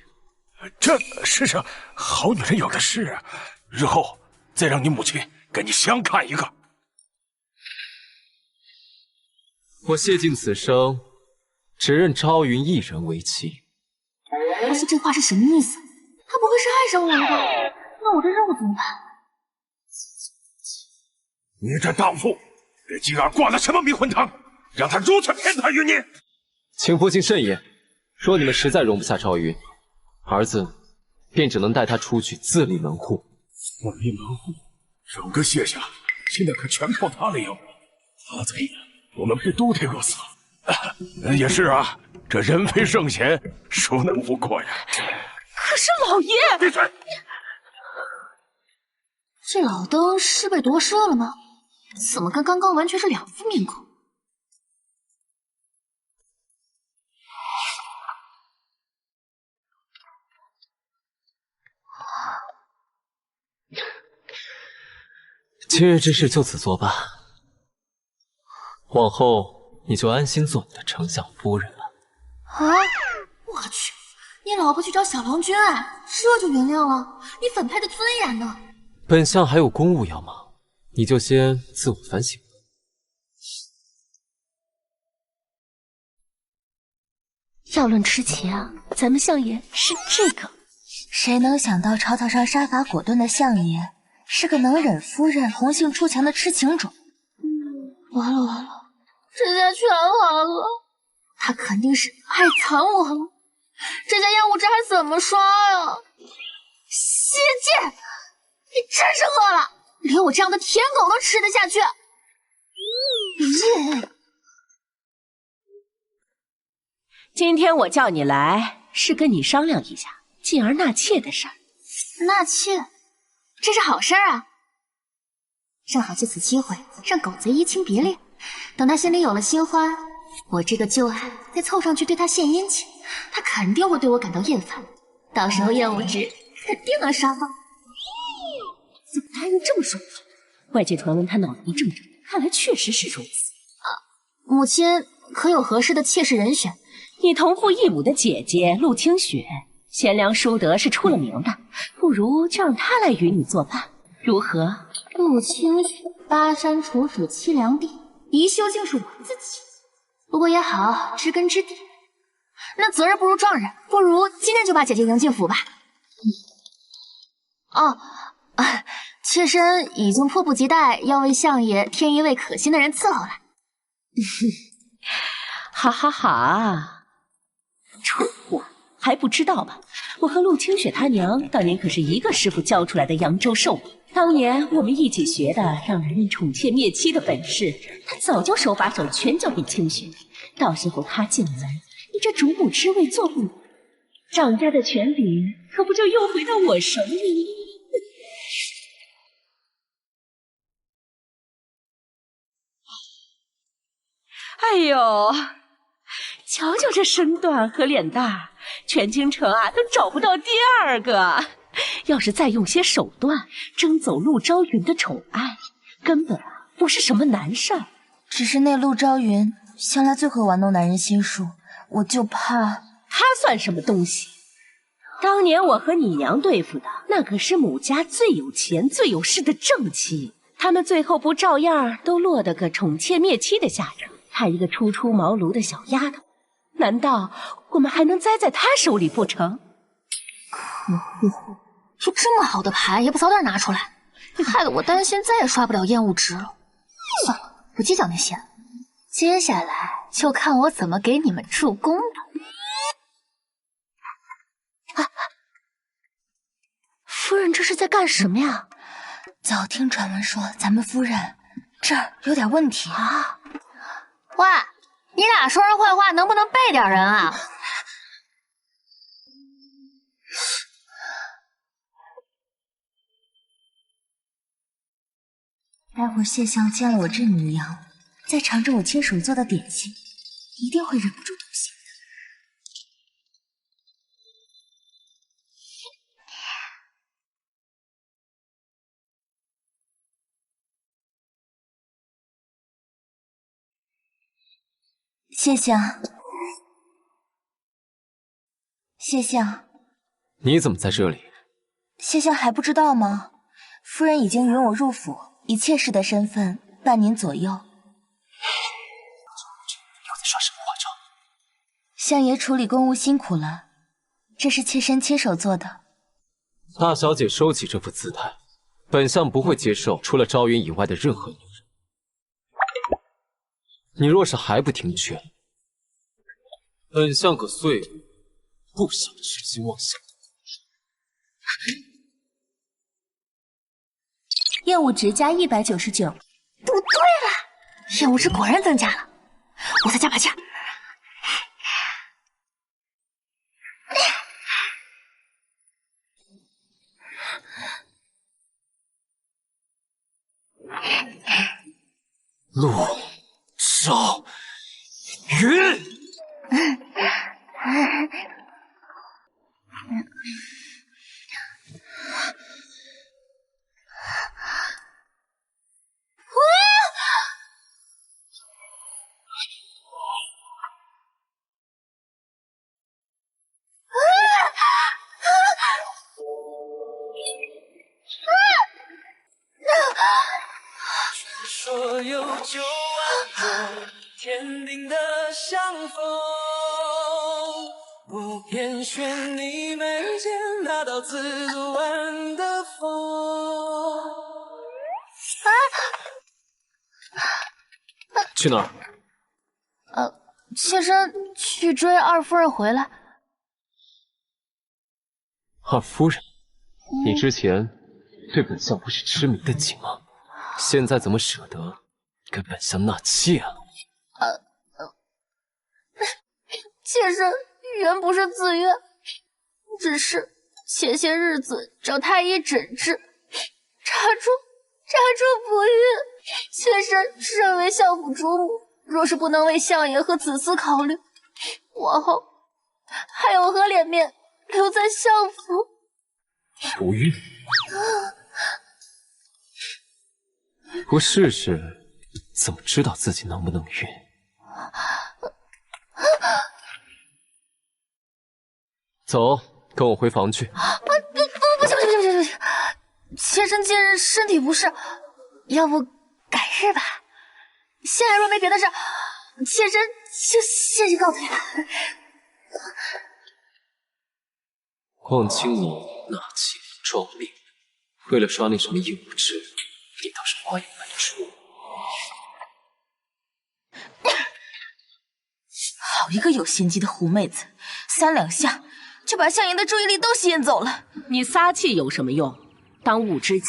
这世上好女人有的是啊，日后再让你母亲给你相看一个。我谢尽此生，只认朝云一人为妻。不是这话是什么意思？他不会是爱上我了吧？那我这任务怎么办？你这荡妇，给姬儿灌了什么迷魂汤，让她如此偏袒于你？请父亲慎言，若你们实在容不下朝云，儿子便只能带他出去自立门户。自立门户，整个谢家现在可全靠他了哟！他走，我们不都得饿死了？也是啊，这人非圣贤，孰能无过呀？可是老爷，闭嘴！这老登是被夺舍了吗？怎么跟刚刚完全是两副面孔？今日之事就此作罢，往后你就安心做你的丞相夫人吧。啊！我去，你老婆去找小郎君哎，这就原谅了？你反派的尊严呢？本相还有公务要忙，你就先自我反省。要论吃钱，咱们相爷是这个。谁能想到朝堂上杀伐果断的相爷是个能忍夫人红杏出墙的痴情种？完了完了，这下全完了！他肯定是爱惨我了，这家厌恶值还怎么刷呀？谢剑，你真是饿了，连我这样的舔狗都吃得下去。今天我叫你来，是跟你商量一下继儿纳妾的事儿。纳妾，这是好事啊！正好借此机会让狗贼移情别恋，等他心里有了新欢，我这个旧爱再凑上去对他献殷勤，他肯定会对我感到厌烦，到时候厌恶值肯定能刷爆。怎么他又这么说？外界传闻他脑子不正常，看来确实是如此。母亲可有合适的妾室人选？你同父异母的姐姐陆清雪，贤良淑德是出了名的，不如就让她来与你作伴，如何？陆清雪，巴山楚楚凄凉地，宜修竟是我自己。不过也好，知根知底。那择日不如撞日，不如今天就把姐姐迎进府吧。妾身已经迫不及待要为相爷添一位可心的人伺候了。哈哈哈！蠢货，还不知道吧？我和陆清雪她娘当年可是一个师傅教出来的扬州兽女。当年我们一起学的让男人宠妾灭妻的本事，她早就手把手全教给清雪。到时候她进门，你这主母之位坐不稳，掌家的权柄可不就又回到我手里？哎呦，瞧瞧这身段和脸蛋，全京城啊都找不到第二个。要是再用些手段争走陆朝云的宠爱，根本不是什么难事儿。只是那陆朝云向来最会玩弄男人心术，我就怕他算什么东西？当年我和你娘对付的那可是母家最有钱最有势的正妻，他们最后不照样都落得个宠妾灭妻的下场？她一个初出茅庐的小丫头，难道我们还能栽在她手里不成？可恶！有这么好的牌也不早点拿出来，害得我担心再也刷不了厌恶值了。算了，不计较那些，接下来就看我怎么给你们助攻了。夫人这是在干什么呀？早听传闻说咱们夫人这儿有点问题啊。喂，你俩说人坏话能不能背点人啊？待会儿谢相见了我这模样，再尝着我亲手做的点心，一定会忍不住动心的。谢相，谢相，你怎么在这里？谢相还不知道吗？夫人已经允我入府，以妾室的身份伴您左右。又在耍什么花招？相爷处理公务辛苦了，这是妾身亲手做的。大小姐收起这副姿态，本相不会接受除了昭云以外的任何女人。你若是还不听劝，本相可碎了不少痴心妄想。厌恶值加199。不对了，厌恶值果然增加了，我再加把劲儿。陆少云，说有9万种天定的相逢，我偏选你眉间那道自不完的风。去哪儿？妾身去追二夫人回来。二夫人，你之前对本相不是痴迷的紧吗？现在怎么舍得跟本相纳妾啊？妾身原不是自愿，只是前些日子找太医诊治，查出不孕。妾身身为相府主母，若是不能为相爷和子嗣考虑，往后还有何脸面留在相府？不孕？不试试，怎么知道自己能不能孕？走，跟我回房去。不行！妾身近日身体不适，要不改日吧。相爷若没别的事，妾身就先去告退了。况清你纳妾壮烈，为了刷那什么硬物质，你倒是花影百出。好一个有心机的狐妹子，3两下就把相爷的注意力都吸引走了。你撒气有什么用？当务之急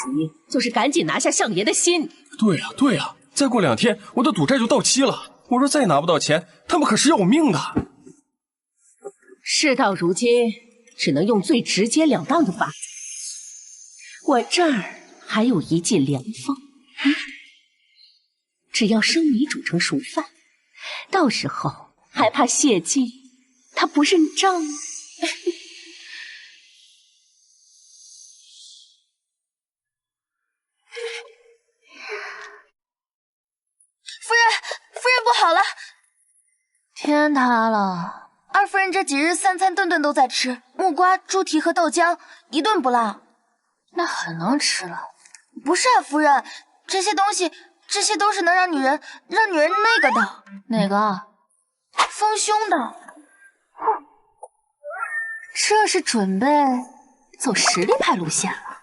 就是赶紧拿下相爷的心。对呀，再过2天我的赌债就到期了。我若再拿不到钱，他们可是要我命的。事到如今，只能用最直截了当的法子。我这儿还有一剂良方，只要生米煮成熟饭，到时候还怕谢晋他不认账吗？夫人不好了，天塌了！二夫人这几日3餐顿顿都在吃木瓜、猪蹄和豆浆，一顿不落。那很能吃了。不是啊，夫人，这些东西，这些都是能让女人那个的。哪个？丰胸的。这是准备走实力派路线了。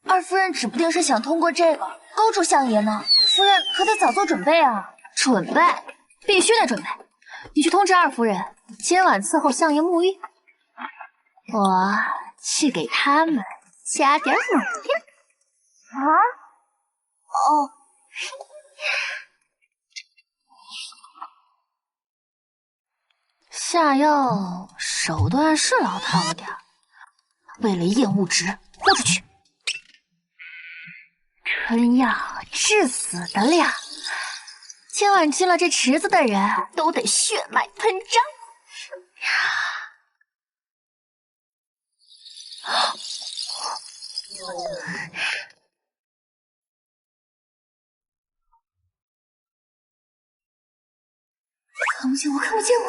二夫人指不定是想通过这个勾住相爷呢。夫人可得早做准备啊！准备，必须得准备。你去通知二夫人，今晚伺候相爷沐浴。我去给他们加点猛料。哦。下药手段是老套了点儿，为了厌恶值，豁出去。春药致死的量，今晚进了这池子的人都得血脉喷张。看不见我，看不见我！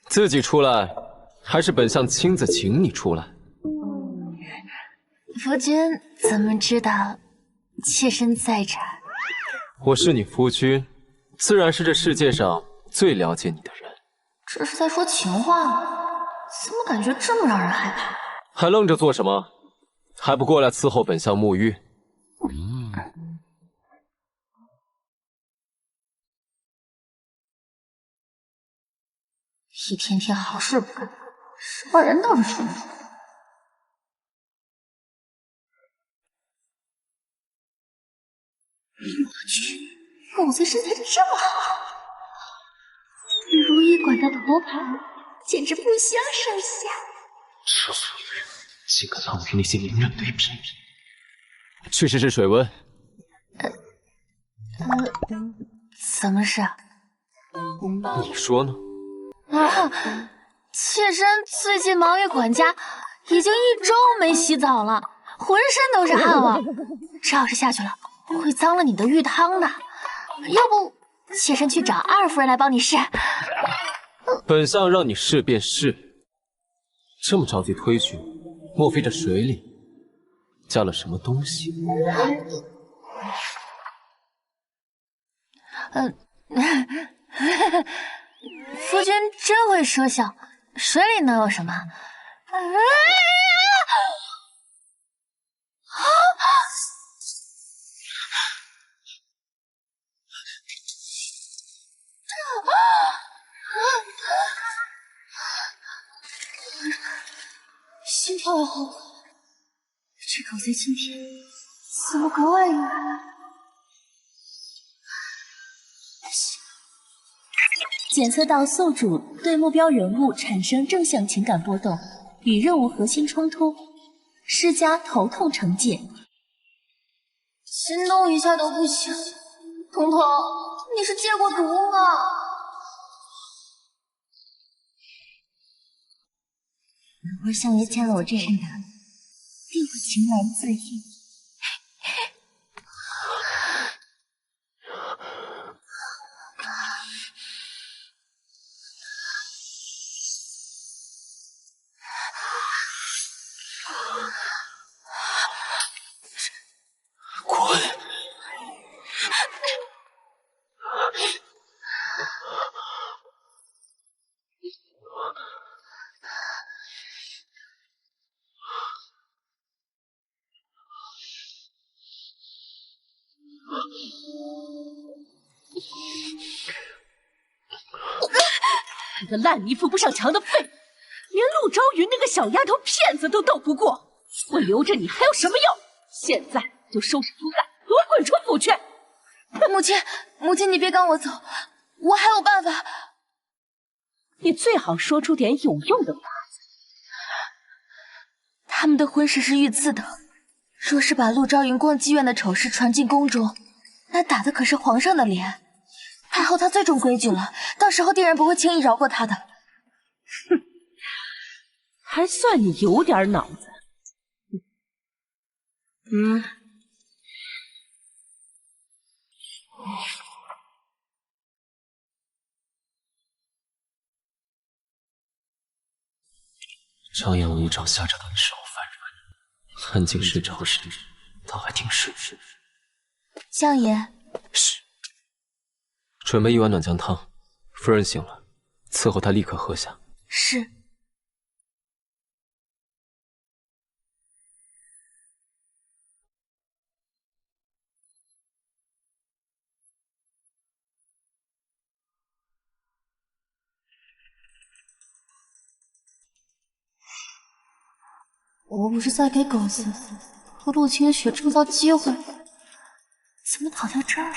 自己出来，还是本相亲自请你出来？夫君怎么知道妾身在这儿？我是你夫君，自然是这世界上最了解你的人。这是在说情话吗？怎么感觉这么让人害怕？还愣着做什么？还不过来伺候本相沐浴？一天天好事不干，什么人倒是说不出。我去，狗子身材这么好，如意管的头盘简直不相上下。这妇人竟敢浪与那些名人对比，去试试水温。怎么事？你说呢？妾身最近忙于管家，已经1周没洗澡了，浑身都是汗了。这要是下去了，会脏了你的浴汤的。要不，妾身去找二夫人来帮你试。本相让你试便试，这么着急推去，莫非这水里加了什么东西？夫君真会说笑，水里能有什么？心跳也好快，这狗贼今天怎么格外诱人？检测到宿主对目标人物产生正向情感波动，与任务核心冲突，施加头痛惩戒。心动一下都不行，彤彤，你是戒过毒吗？如果相爷见了我这身的，定会情难自抑。滚！你个烂泥扶不上墙的废物，连陆昭云那个小丫头片子都斗不过，我留着你还有什么用？现在就收拾出散，给我滚出府去！母亲，你别赶我走，我还有办法。你最好说出点有用的法子。他们的婚事是御赐的，若是把陆昭云逛妓院的丑事传进宫中，那打的可是皇上的脸。太后她最重规矩了，到时候定然不会轻易饶过她的。哼，还算你有点脑子。张扬无照下着他的手犯软，安静睡着时，他还挺实质。相爷，是。准备一碗暖姜汤，夫人醒了，伺候她立刻喝下。是。我不是在给狗子和陆清雪制造机会，怎么跑到这儿？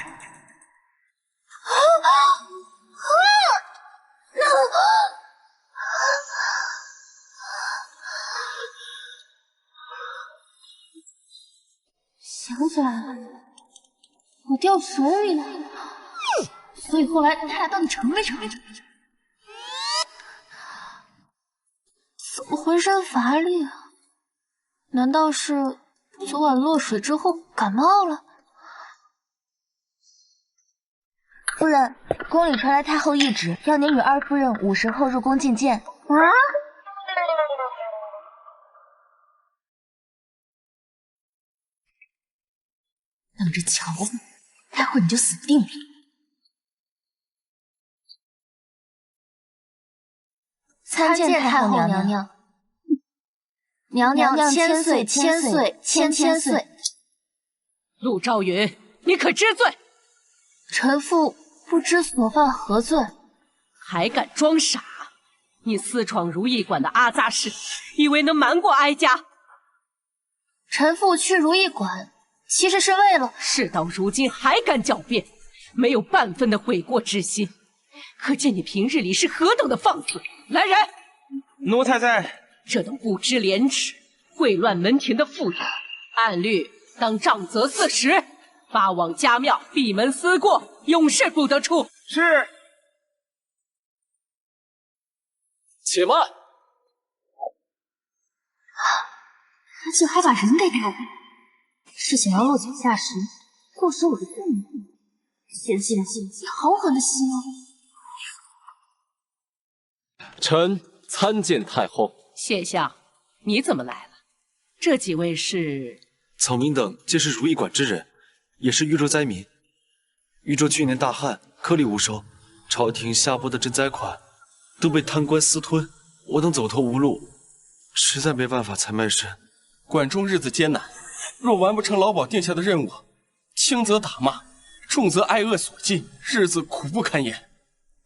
啊！起来了，我掉水里了，所以后来他俩到底成没成？怎么浑身乏力啊？难道是昨晚落水之后感冒了？夫人，宫里传来太后懿旨，要您与二夫人午时后入宫觐见。啊！等着瞧吧，待会儿你就死定了。参见太后娘娘。娘娘千岁千岁千千岁。陆昭云，你可知罪？臣妇不知所犯何罪。还敢装傻？你私闯如意馆的阿扎氏，以为能瞒过哀家？臣妇去如意馆，其实是为了……事到如今还敢狡辩，没有半分的悔过之心，可见你平日里是何等的放肆！来人！奴才在。这等不知廉耻、秽乱门庭的妇人，按律当杖责40，发往家庙闭门思过，永世不得出。是。且慢！他竟还把人给带来，是想要落井下石，迫使我的父母嫌弃的心机，好狠的心啊！臣参见太后。谢相，你怎么来了？这几位是？草民等皆是如意馆之人，也是豫州灾民。豫州去年大旱，颗粒无收，朝廷下拨的赈灾款都被贪官私吞，我等走投无路，实在没办法才卖身。馆中日子艰难，若完不成老鸨定下的任务，轻则打骂，重则挨饿所尽，日子苦不堪言。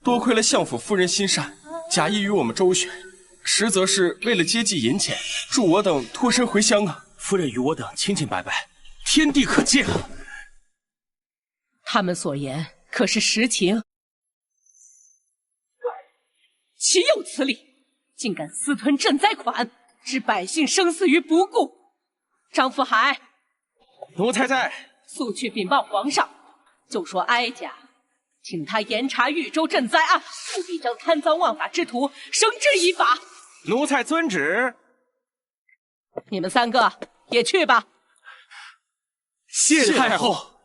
多亏了相府夫人心善，假意与我们周旋，实则是为了接济银钱，助我等脱身回乡啊。夫人与我等清清白白，天地可见啊。他们所言可是实情？岂有此理！竟敢私吞赈灾款，置百姓生死于不顾！张福海，奴才在。速去禀报皇上，就说哀家请他严查豫州赈灾案，务必将贪赃枉法之徒绳之以法。奴才遵旨。你们3个也去吧。谢太后。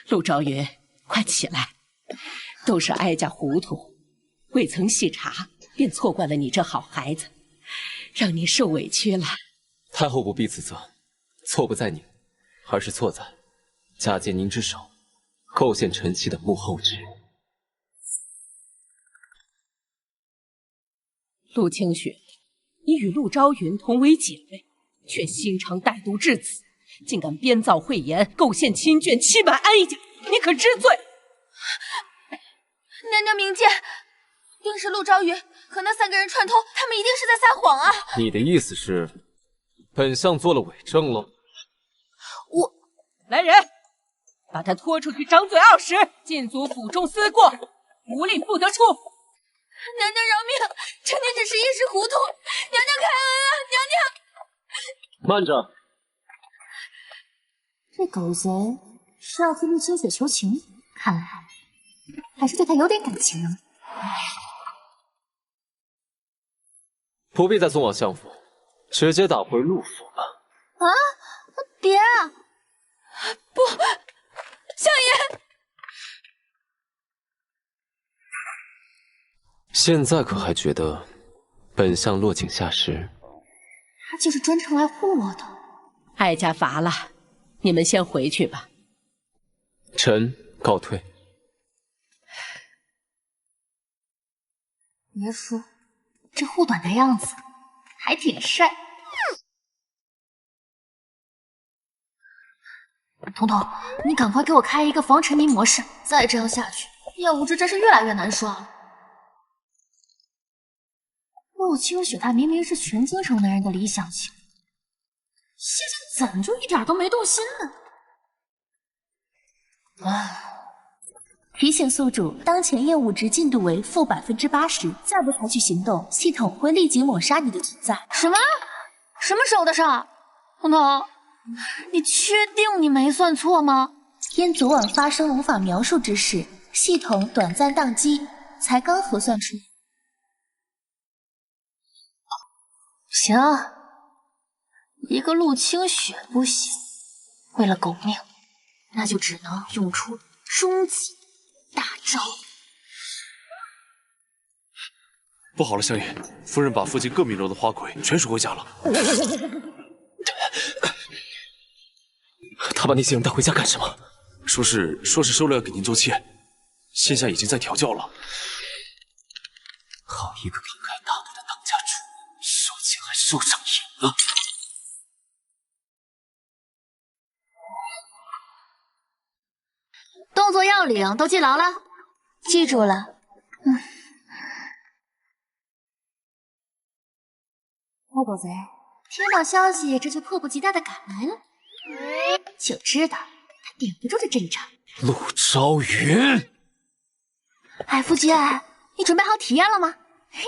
陆昭云，快起来！都是哀家糊涂，未曾细查，便错怪了你这好孩子，让你受委屈了。太后不必自责，错不在您，而是错在假借您之手，构陷臣妻的幕后之人。陆清雪，你与陆昭云同为姐妹，却心肠歹毒至此，竟敢编造秽言，构陷亲眷，欺瞒哀家，你可知罪？娘娘明鉴，定是陆昭云和那3个人串通，他们一定是在撒谎啊！你的意思是，本相做了伪证喽？来人，把他拖出去，掌嘴20，禁足府中思过，无令不得出。娘娘饶命，臣女只是一时糊涂，娘娘开恩啊！娘娘，慢着，这狗贼是要替陆清雪求情，看来还是对他有点感情啊。不必再送往相府，直接打回陆府吧。啊，爹！不，相爷。现在可还觉得本相落井下石？他就是专程来护我的。哀家乏了，你们先回去吧。臣告退。别说，这护短的样子还挺帅。彤彤，你赶快给我开一个防沉迷模式，再这样下去，叶无知真是越来越难刷了。陆清雪她明明是全京城男人的理想型，现在怎么就一点都没动心呢？提醒宿主，当前业务值进度为负80%，再不采取行动，系统会立即抹杀你的存在。什么？什么时候的事儿？彤彤，你确定你没算错吗？因昨晚发生无法描述之事，系统短暂宕机，才刚核算出。行，一个陆清雪不行，为了狗命，那就只能用出终极大招。不好了，香爷，夫人把附近各名楼的花魁全赎回家了。他把那些人带回家干什么？说是收了要给您做妾，现在已经在调教了。好一个慷慨大度的当家主，收钱还收上瘾了。动作要领，都记牢了。记住了。猫狗贼，听到消息这就迫不及待的赶来了，就知道他顶不住这阵仗。陆昭云，哎，夫君，你准备好体验了吗？开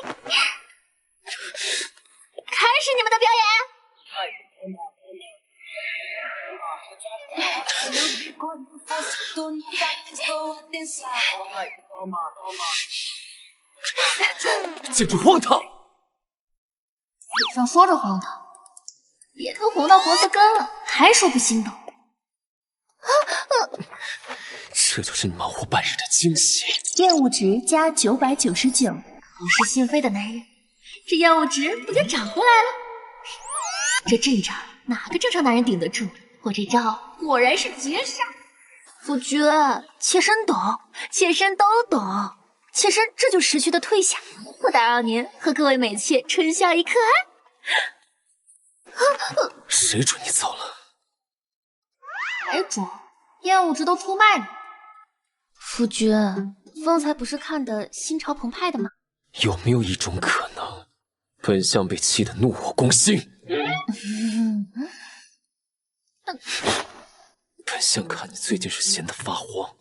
始你们的表演！建筑荒唐！嘴上说着荒唐，脸都红到脖子根了，还说不心动。这就是你忙活半日的惊喜。厌恶值加999，口是心非的男人，这厌恶值不就涨回来了？这阵仗哪个正常男人顶得住？我这招果然是绝杀。夫君，妾身懂，妾身都懂。妾身这就识趣的退下，不打扰您和各位美妾春宵一刻啊！谁准你走了？没准厌恶值都出卖呢。夫君，方才不是看得心潮澎湃的吗？有没有一种可能，本相被气得怒火攻心？本相看你最近是闲得发慌，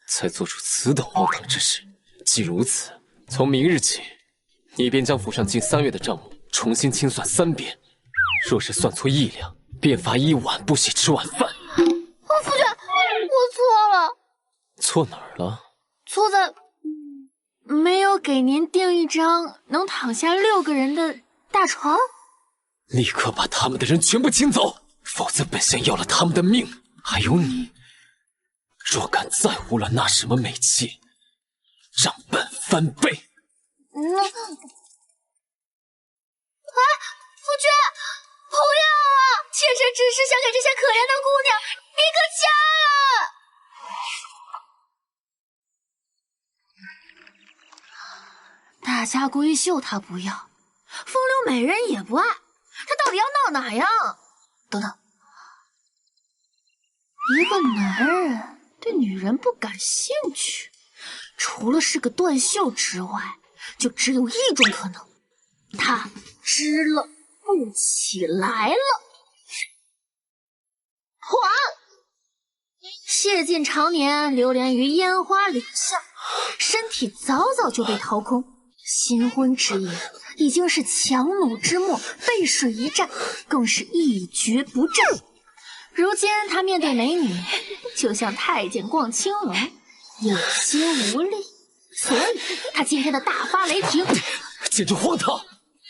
才做出此等荒唐之事。既如此，从明日起，你便将府上近3月的账目重新清算3遍。若是算错1两，便罚1晚不许吃晚饭。夫君，我错了。错哪儿了？错在没有给您订一张能躺下6个人的大床。立刻把他们的人全部请走，否则本相要了他们的命。还有你，若敢再污了那什么美妾，让本翻倍！哎，夫君，不要啊！妾身只是想给这些可怜的姑娘一个家啊！大家闺秀他不要，风流美人也不爱，他到底要闹哪样？等等，一个男人对女人不感兴趣，除了是个断袖之外，就只有一种可能，他支了不起来了。还！谢晋常年流连于烟花柳巷，身体早早就被掏空。新婚之夜已经是强弩之末，背水一战，更是一蹶不振。如今他面对美女，就像太监逛青楼，有心无力，所以他今天的大发雷霆，简直荒唐！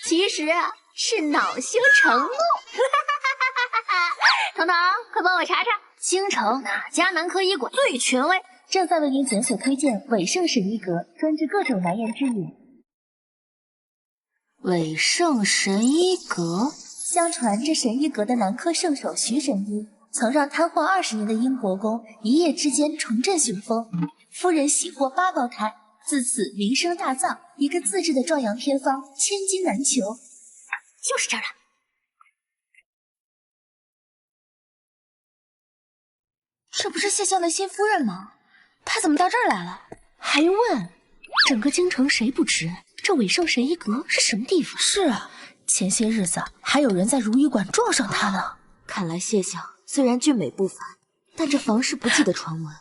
其实啊，是恼羞成怒。彤彤，快帮我查查京城哪家男科医馆最权威？正在为您检索推荐伟盛神医阁，专治各种难言之隐。伟盛神医阁，相传这神医阁的男科圣手徐神医，曾让瘫痪20年的英国公一夜之间重振雄风，夫人喜获8胞胎，自此名声大噪，一个自制的壮阳偏方千金难求。就是这儿了。这不是谢相的新夫人吗？她怎么到这儿来了？还用问？整个京城谁不知这伟盛神医阁是什么地方？是啊，前些日子还有人在如意馆撞上她呢。看来谢相虽然俊美不凡，但这房事不济的传闻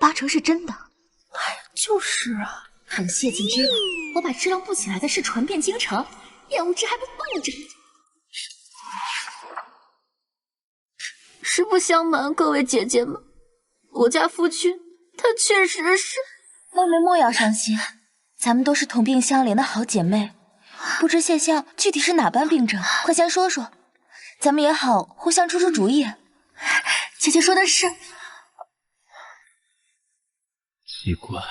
，8成是真的。哎呀，就是啊，等谢晋知道我把支棱不起来的事传遍京城，厌恶之还不放着。实不相瞒各位姐姐们，我家夫君他确实是……妹妹莫要伤心，咱们都是同病相怜的好姐妹。不知谢相具体是哪般病症，快先说说，咱们也好互相出出主意。姐姐说的是。奇怪，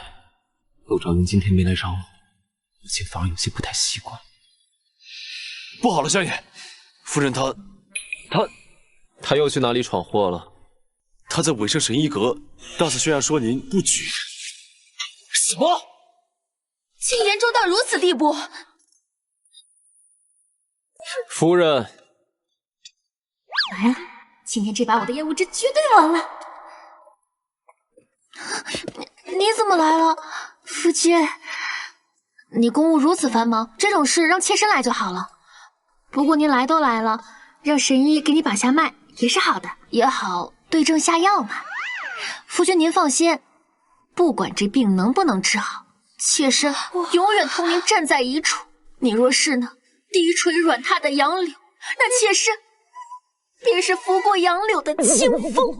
陆兆云今天没来找我，母亲反而有些不太习惯。不好了，相爷，夫人他又去哪里闯祸了？他在伪圣神医阁大肆宣扬说您不举。什么？竟严重到如此地步！夫人，来了，今天这把我的厌恶值绝对完了。你怎么来了，夫君？你公务如此繁忙，这种事让妾身来就好了。不过您来都来了，让神医给你把下脉也是好的，也好对症下药嘛。夫君您放心，不管这病能不能治好，妾身永远同您站在一处。你若是呢低垂软榻的杨柳，那妾身便是拂过杨柳的清风。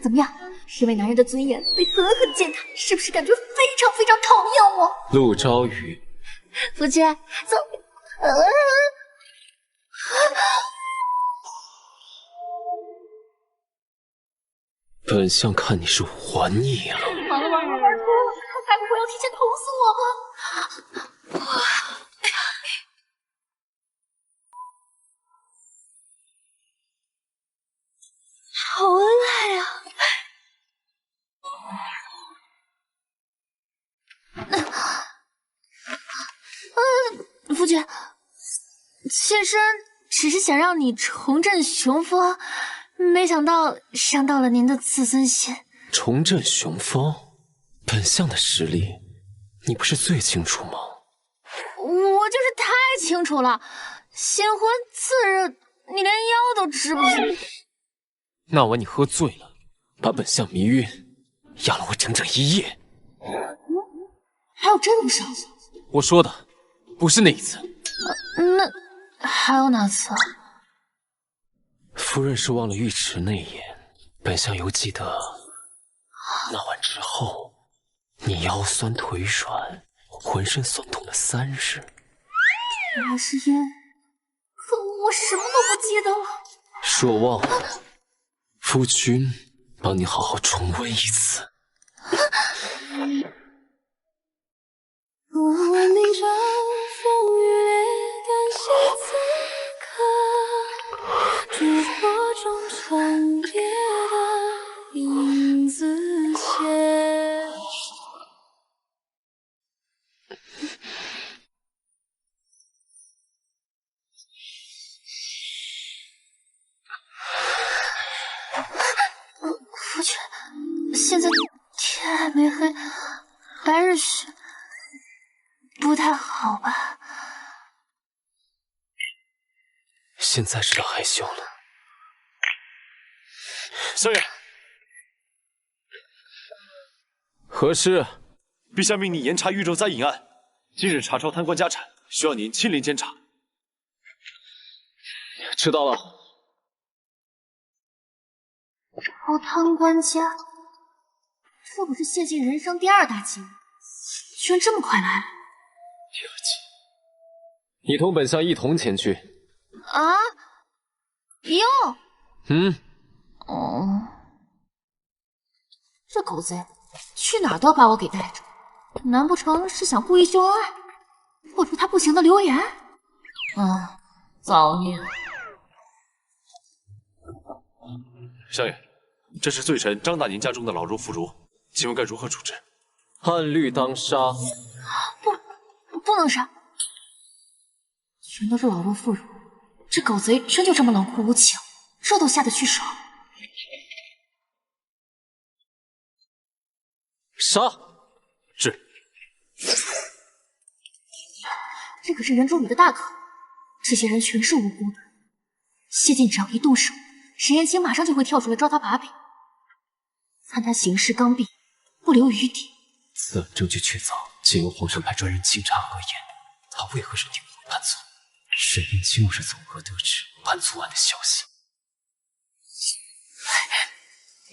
怎么样？身为男人的尊严被狠狠践踏，是不是感觉非常非常讨厌我？陆昭宇，夫君，走。本相看你是活腻了。完了，他该不会要提前投诉我吧？好恩爱啊！夫君，妾身只是想让你重振雄风，没想到伤到了您的自尊心。重振雄风，本相的实力，你不是最清楚吗？我就是太清楚了，新婚次日你连腰都直不起。那晚你喝醉了，把本相迷晕，压了我整整一夜。还有这种事？我说的不是那一次。那还有哪次？夫人是忘了尉迟内言，本相犹记得那晚之后，你腰酸腿软，浑身酸痛了3日。原来是因……可我什么都不记得了。若忘了，夫君帮你好好重温一次。我闻名着风雨烈，感谢此刻烛火中重叠的影子线。夫君，现在天还没黑，白日时不太好吧？现在知道害羞了。相爷，何事？陛下命令严查豫州灾隐案，今日查抄贪官家产，需要您亲临监察。知道了。抄贪官家，这不是谢晋人生第2大忌吗？居然这么快来了！第2计，你同本相一同前去。啊？哟。这狗贼去哪儿都要把我给带着，难不成是想故意秀恩爱，做出他不行的流言？造孽！相爷，这是罪臣张大宁家中的老弱妇孺，请问该如何处置？按律当杀。不能杀，全都是老弱妇孺。这狗贼真就这么冷酷无情，这都下得去手？杀！是。这可是人中里的大口，这些人全是无辜的。谢晋只要一动手，沈燕青马上就会跳出来抓他把柄，看他行事刚愎，不留余地。此案证据确凿，仅由皇上派专人清查核验，他为何是定会判错？沈燕青又是从何得知判错案的消息？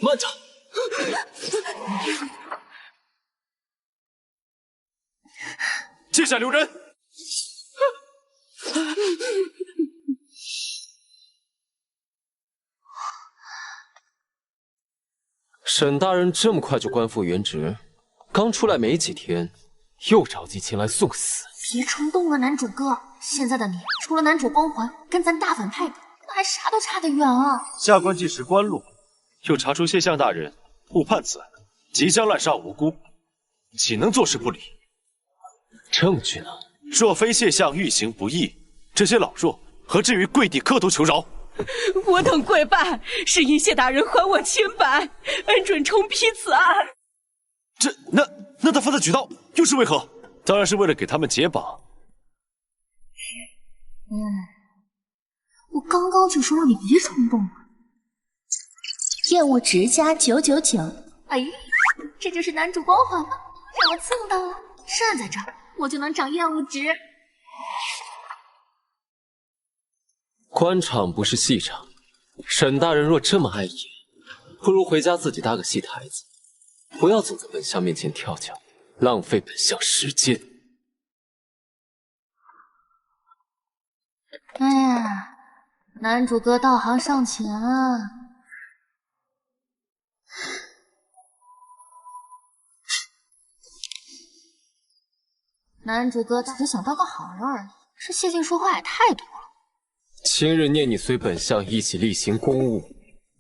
慢着！阶下留人！沈大人这么快就官复原职，刚出来没几天，又着急前来送死。别冲动了，男主哥。现在的你，除了男主光环，跟咱大反派比，那还啥都差得远啊！下官既识官路，又查出谢相大人误判此案，即将滥杀无辜，岂能坐视不理？证据呢？若非谢相欲行不义，这些老弱何至于跪地磕头求饶？我等跪拜，是因谢大人还我清白，恩准重批此案。那他犯的举动又是为何？当然是为了给他们解绑。我刚刚就说让你别冲动了。厌恶值加999。哎，这就是男主光环吗？让我蹭到了，站在这儿我就能涨厌恶值。官场不是戏场，沈大人若这么爱演，不如回家自己搭个戏台子，不要总在本相面前跳脚，浪费本相时间。哎呀，男主哥道行尚浅啊！男主哥只是想当个好人而已，这谢晋说话也太多了。今日念你随本相一起例行公务，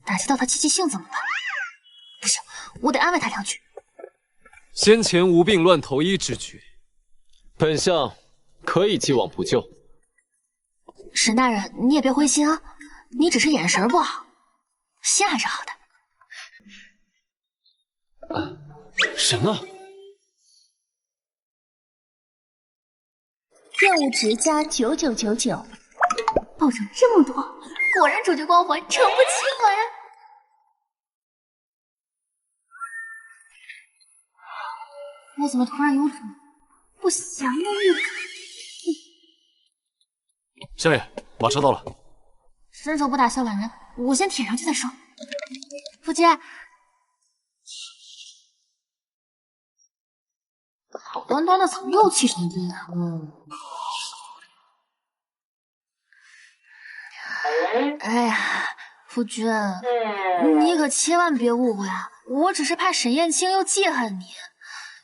打击到他积极性怎么办？不行，我得安慰他两句。先前无病乱投医之举，本相可以既往不咎。沈大人，你也别灰心啊，你只是眼神不好，心还是好的。神啊！厌恶值加9999。爆涨这么多，果然主角光环撑不起我呀！我怎么突然有种不祥的预感？相爷，马车到了。伸手不打笑脸人，我先舔上去再说。夫君，好端端的怎么又气成这样？哎呀，夫君，你可千万别误会啊！我只是怕沈燕青又记恨你，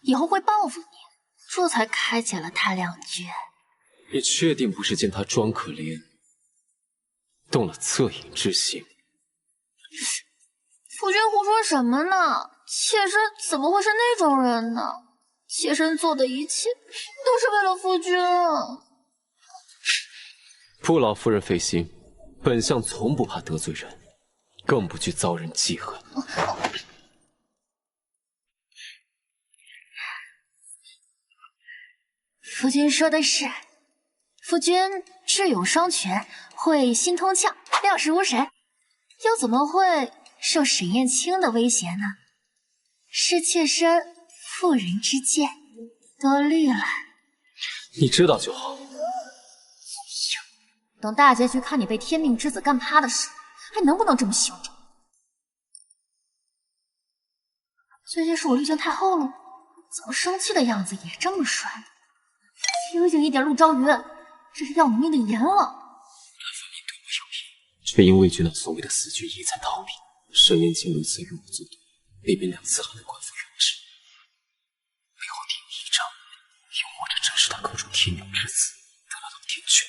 以后会报复你，这才开解了他两句。你确定不是见他装可怜，动了恻隐之心？夫君胡说什么呢？妾身怎么会是那种人呢？妾身做的一切都是为了夫君啊！不劳夫人费心，本相从不怕得罪人，更不惧遭人记恨。夫君说的是，夫君智勇双全，会心通窍，料事如神，又怎么会受沈燕青的威胁呢？是妾身妇人之见，多虑了。你知道就好。等大结局看你被天命之子干趴的时候，还能不能这么嚣张？最近是我滤镜太厚了吗？怎么生气的样子也这么帅？清醒一点，陆昭云，这是要你命的严了。他分明对我有意，却因畏惧那所谓的死局一再逃避。沈燕青如此与我作对，里面2次还能官复原职，背后天意一仗，又或者真是他口中天命之子得了老天眷，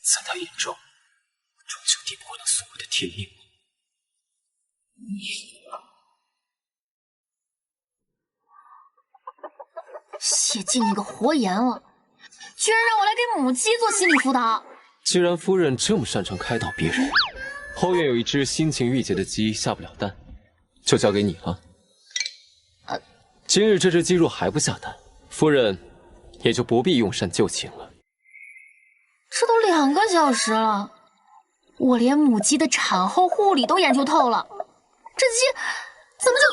在他眼中，终究抵不过那所谓的天命。谢晋，你个活阎王，居然让我来给母鸡做心理辅导！既然夫人这么擅长开导别人，后院有一只心情郁结的鸡下不了蛋，就交给你了。今日这只鸡若还不下蛋，夫人也就不必用膳就寝了。这都2个小时了，我连母鸡的产后护理都研究透了，这鸡怎么就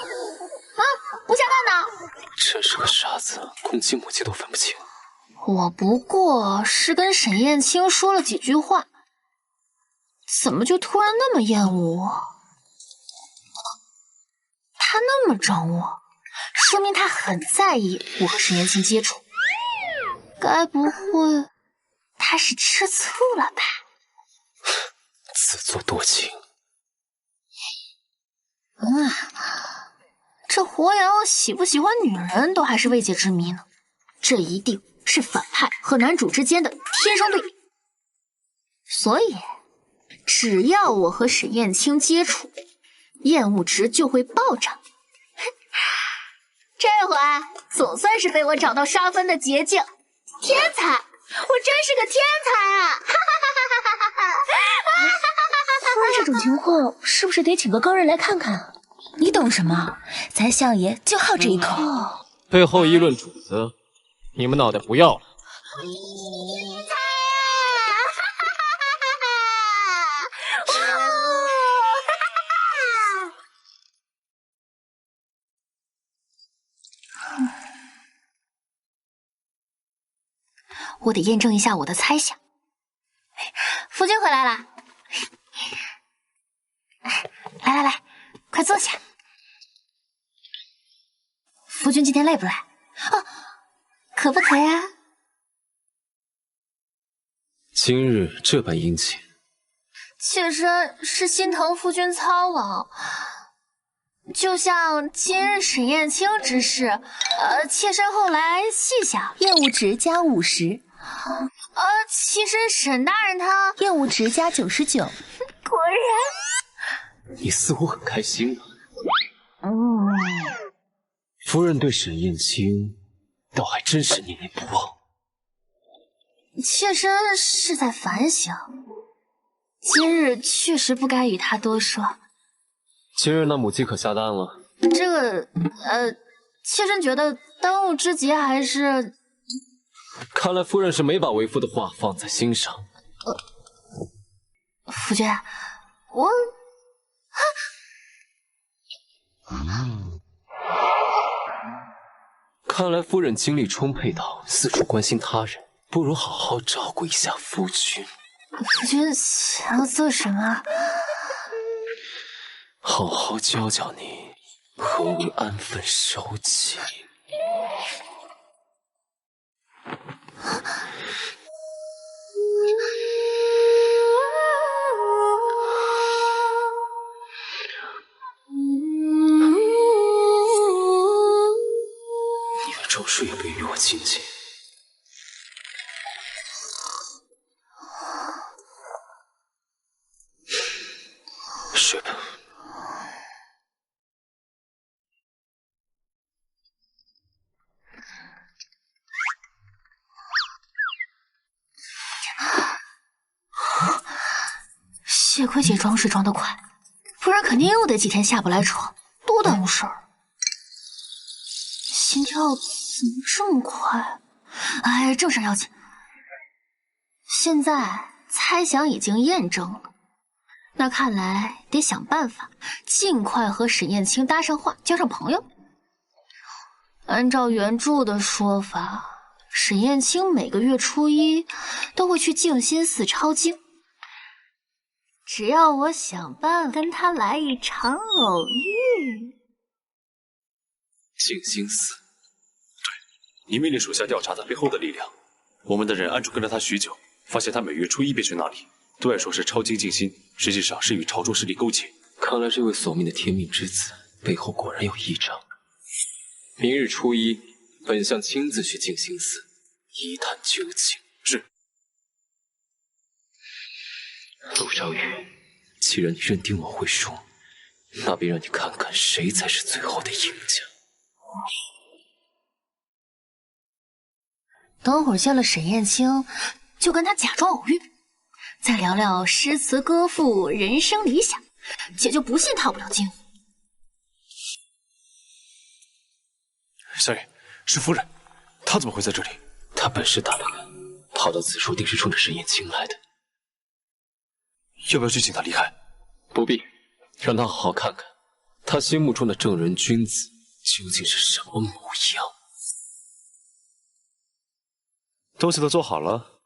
不下蛋呢？真是个傻子，公鸡母鸡都分不清。我不过是跟沈燕青说了几句话，怎么就突然那么厌恶我？他那么找我，说明他很在意我和沈燕青接触。该不会他是吃醋了吧？自作多情。这活瑶喜不喜欢女人都还是未解之谜呢。这一定是反派和男主之间的天生对比。所以，只要我和沈燕青接触，厌恶值就会暴涨。这回总算是被我找到刷分的捷径。天才，我真是个天才啊！夫人，这种情况是不是得请个高人来看看啊？你懂什么？咱相爷就好这一口。背后议论主子，你们脑袋不要了？我得验证一下我的猜想。夫君回来啦！来，快坐下。夫君今天累不累？哦，可不可呀？今日这般殷勤，妾身是心疼夫君操劳。就像今日沈燕青之事，妾身后来细想，厌恶值加50。其实沈大人他厌恶值加99。果然，你似乎很开心啊。夫人对沈燕青倒还真是念念不忘。妾身是在反省，今日确实不该与他多说。今日那母鸡可下蛋了？这个，妾身觉得当务之急还是……看来夫人是没把为夫的话放在心上。夫君，我……看来夫人精力充沛到四处关心他人，不如好好照顾一下夫君。夫君想要做什么？好好教教你何为安分守己。你的周睡也不与我亲近。睡吧。幸亏姐装睡装得快，不然肯定又得几天下不来床，多耽误事儿。心跳怎么这么快？哎，正事要紧。现在猜想已经验证了，那看来得想办法尽快和沈燕青搭上话，交上朋友。按照原著的说法，沈燕青每个月初1都会去静心寺抄经。只要我想办法跟他来一场偶遇。静心寺，对，你命令属下调查他背后的力量。我们的人暗中跟着他许久，发现他每月初1便去那里，对外说是抄经静心，实际上是与朝中势力勾结。看来这位索命的天命之子背后果然有异章。明日初1，本相亲自去静心寺一探究竟。是。陆少宇，既然你认定我会输，那便让你看看谁才是最后的赢家。等会儿见了沈燕青，就跟他假装偶遇，再聊聊诗词歌赋、人生理想，姐就不信套不了近乎。相爷，是夫人，她怎么会在这里？她本事大得很，跑到此处定是冲着沈燕青来的。要不要去请她离开？不必，让她好好看看，她心目中的正人君子究竟是什么模样。东西都做好了。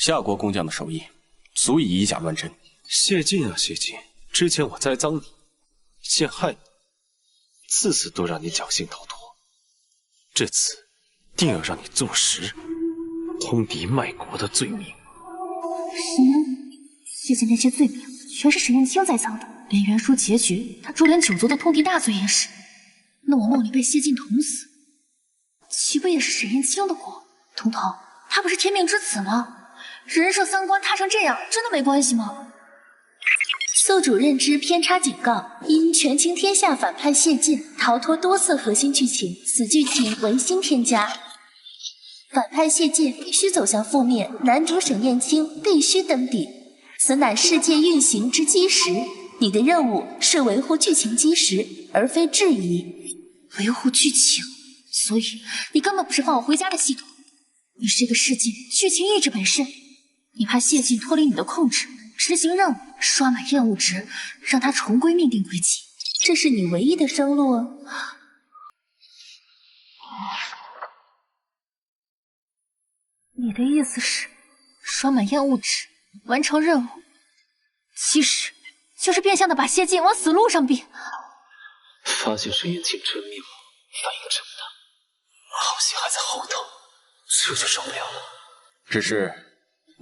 夏国工匠的手艺，足以以假乱真。谢晋啊，谢晋，之前我栽赃你，陷害你，次次都让你侥幸逃脱，这次定要让你坐实通敌卖国的罪名。什么？谢晋那些罪名全是沈燕青栽赃的，连原书结局他株连九族的通敌大罪也是。那我梦里被谢晋捅死，岂不也是沈燕青的锅？彤彤，他不是天命之子吗？人设三观塌成这样，真的没关系吗？宿主认知偏差警告：因权倾天下反派谢晋逃脱多次核心剧情，此剧情违心添加。反派谢晋必须走向覆灭，男主沈燕青必须登顶，此乃世界运行之基石。你的任务是维护剧情基石，而非质疑。维护剧情，所以你根本不是放我回家的系统，你是这个世界剧情意志本身。你怕谢晋脱离你的控制，执行任务，刷满任务值，让他重归命定轨迹，这是你唯一的生路啊！你的意思是，刷满任务值，完成任务，其实就是变相的把谢晋往死路上逼。发现沈燕青真面目，反应这么大，好戏还在后头，这就受不了了。只是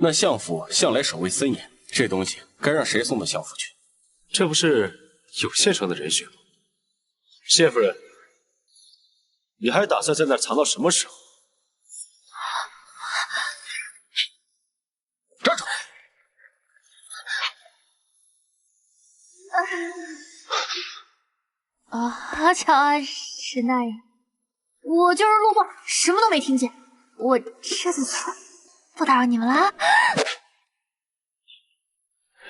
那相府向来守卫森严，这东西该让谁送到相府去？这不是有现成的人选吗？谢夫人，你还打算在那儿藏到什么时候？站住！巧啊，沈大人，我就是路过，什么都没听见，我这次错，不打扰你们了啊。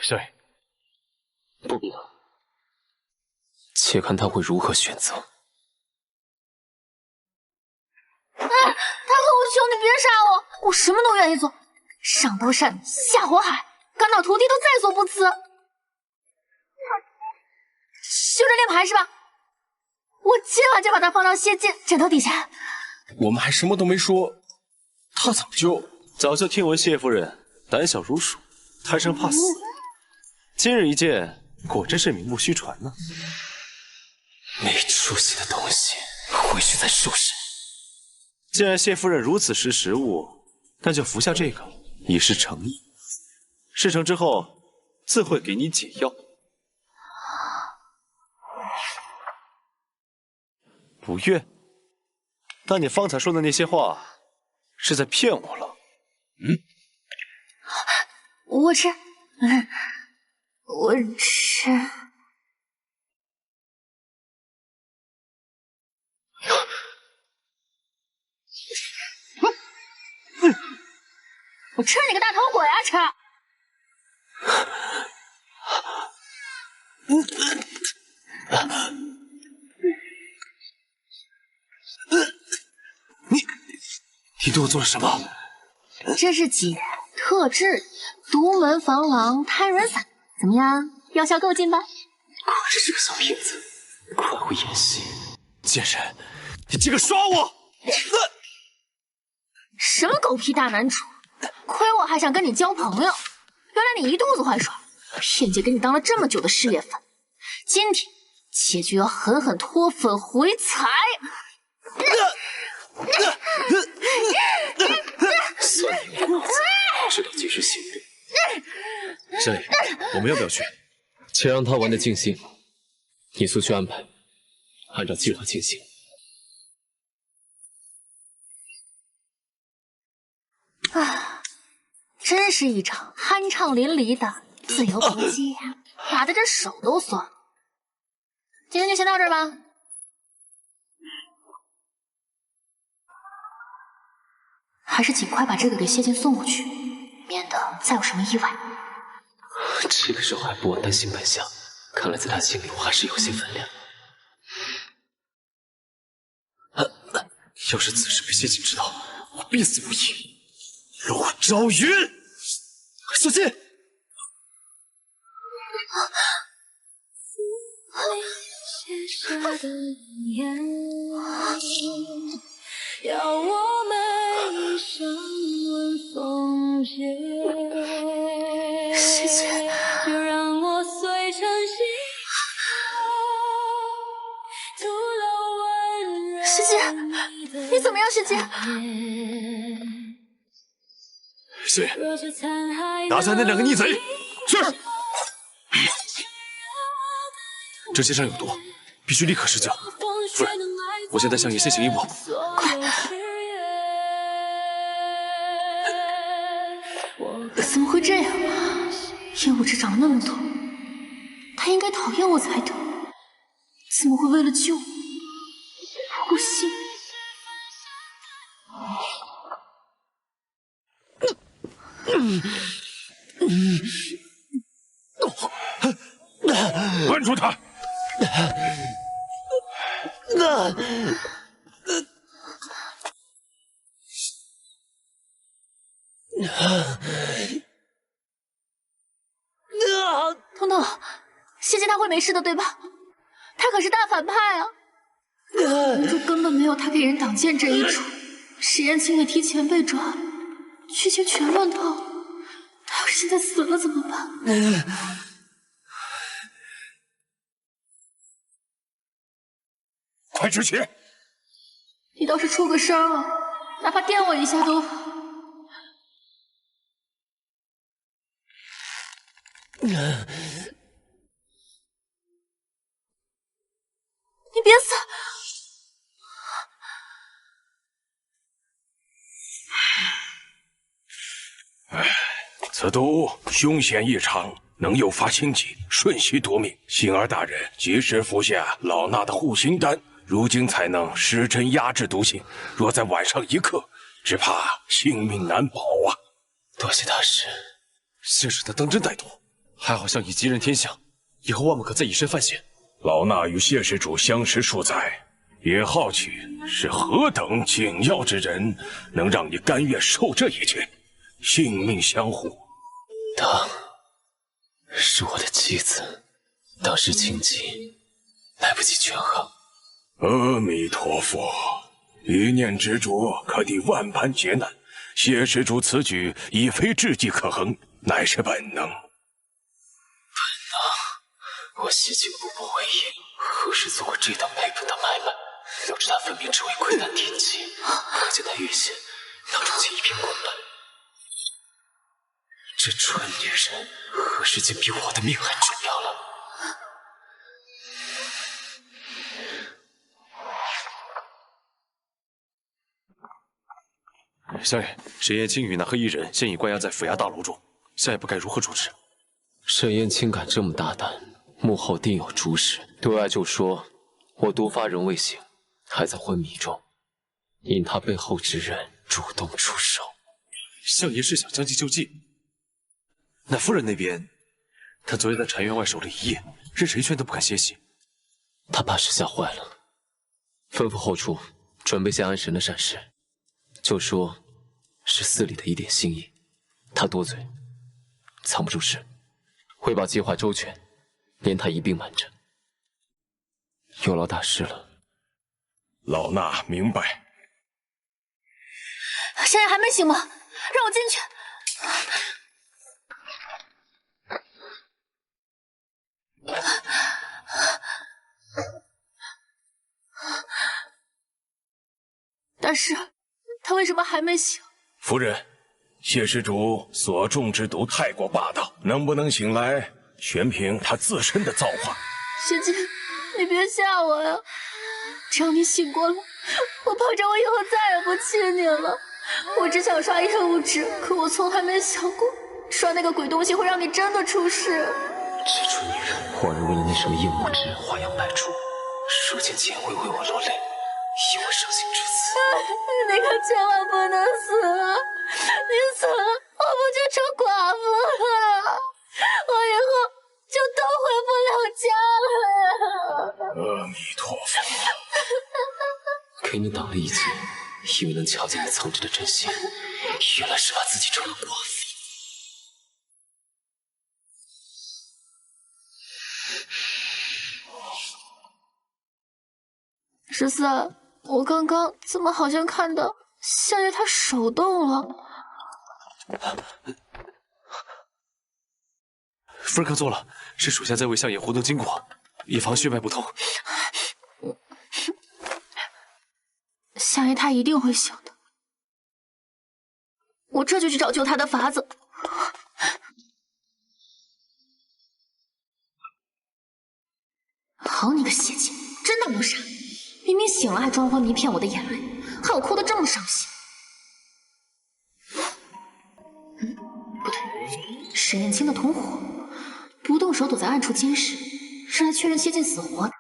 少爷，不必了，且看他会如何选择。他和我求你别杀我，我什么都愿意做，上刀山下火海，赶倒屠敌都在所不辞。就这练牌是吧？我今晚就把他放到谢晋枕头底下。我们还什么都没说，他怎么就……早就听闻谢夫人胆小如鼠，贪生怕死，今日一见，果真是名不虚传呢。没出息的东西，回去再收拾。既然谢夫人如此识时务，那就服下这个，以示诚意。事成之后，自会给你解药。不愿？那你方才说的那些话，是在骗我了？我吃，我吃。我吃你个大头鬼啊！吃！你对我做了什么？这是姐特制独门防狼胎人散，怎么样？药效够劲吧？果然是个小骗子，快会演戏！贱人，你竟敢耍我！什么狗屁大男主，亏我还想跟你交朋友，原来你一肚子坏水，骗姐给你当了这么久的事业粉，今天姐就要狠狠脱粉回踩！算你有脑子，知道及时行动。少爷，我们要不要去？且让他玩得尽兴，你速去安排，按照计划进行。啊，真是一场酣畅淋漓的自由搏击呀，打得这手都酸了。今天就先到这儿吧。还是尽快把这个给谢晋送过去，免得再有什么意外。这个时候还不忘担心本相，看来在他心里我还是有些分量。要是此事被谢晋知道，我必死无疑。龙朝云，小心！写下的言，要我们一生问奉献。姐，是，拿下那2个逆贼。是。这些上有毒，必须立刻施救。夫人，我先带相爷先行一步。快！怎么会这样？厌恶值长了那么多，他应该讨厌我才对，怎么会为了救我不顾性命？关住他！彤彤，谢谢他会没事的，对吧？他可是大反派啊！明珠根本没有他给人挡箭这一出，石燕青也提前被抓了，剧情全乱套了。他要是现在死了怎么办？快止血！你倒是出个声啊，哪怕电我一下都好。你别死！此毒凶险异常，能诱发心悸，瞬息夺命。幸而大人及时服下老衲的护心丹，如今才能施针压制毒性。若在晚上一刻，只怕性命难保啊！多谢大师，幸使他当真歹毒，还好相爷吉人天相，以后万不可再以身犯险。老衲与谢施主相识数载，也好奇是何等紧要之人，能让你甘愿受这一切，性命相护。她是我的妻子，当时情急，来不及权衡。阿弥陀佛，一念执着可抵万般劫难。谢施主此举已非智计可衡，乃是本能。我谢景步步为营，何时做过这等赔本的买卖？留着他分明只为窥探天机，可见他越线，脑中竟一片混乱。这蠢女人，何时竟比我的命还重要了？相爷，沈燕青与那黑衣人现已关押在府衙大楼中，下一步该如何处置？沈燕青敢这么大胆，幕后定有主使。对外就说我毒发仍未醒，还在昏迷中，因他背后之人主动出手。相爷是想将计就计。那夫人那边，她昨夜在禅院外守了一夜，任谁劝都不肯歇息。他怕是吓坏了，吩咐后厨准备些安神的膳食，就说是寺里的一点心意。他多嘴，藏不住事，汇报计划周全，连他一并瞒着。有劳大师了。老衲明白。现在还没醒吗？让我进去。大师，他为什么还没醒？夫人，谢施主所中之毒太过霸道，能不能醒来，全凭他自身的造化。学姐，你别吓我呀！只要你醒过来，我保证我以后再也不气你了。我只想刷厌恶值，可我从来没想过刷那个鬼东西会让你真的出事。这蠢女人，恍然为了那什么厌恶值花样百出，说见钱会为我落泪，以我伤心至此。你可千万不能死啊！你死了，我不就成寡妇了？我以后就都回不了家了呀！阿弥陀佛。给你挡了一劫，以为能瞧见你藏着的真心，原来是把自己成了寡妇。14，我刚刚怎么好像看到相爷他手动了？夫人看错了，是属下在为相爷活动筋骨，以防血脉不通。相爷他一定会醒的，我这就去找救他的法子。好你个谢姐，真的不傻，明明醒了还装昏迷骗我的眼泪，害我哭得这么伤心。不对，沈燕青的同伙，不动手躲在暗处监视，是来确认谢晋死活的。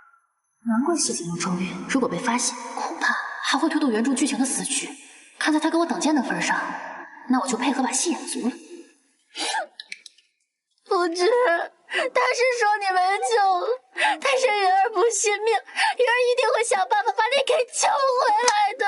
难怪谢晋有咒怨，如果被发现，恐怕还会推动原著剧情的死局。看在他给我挡箭的份上，那我就配合把戏演足了。不知，他是说你没救了，但是云儿不信命，云儿一定会想办法把你给救回来的。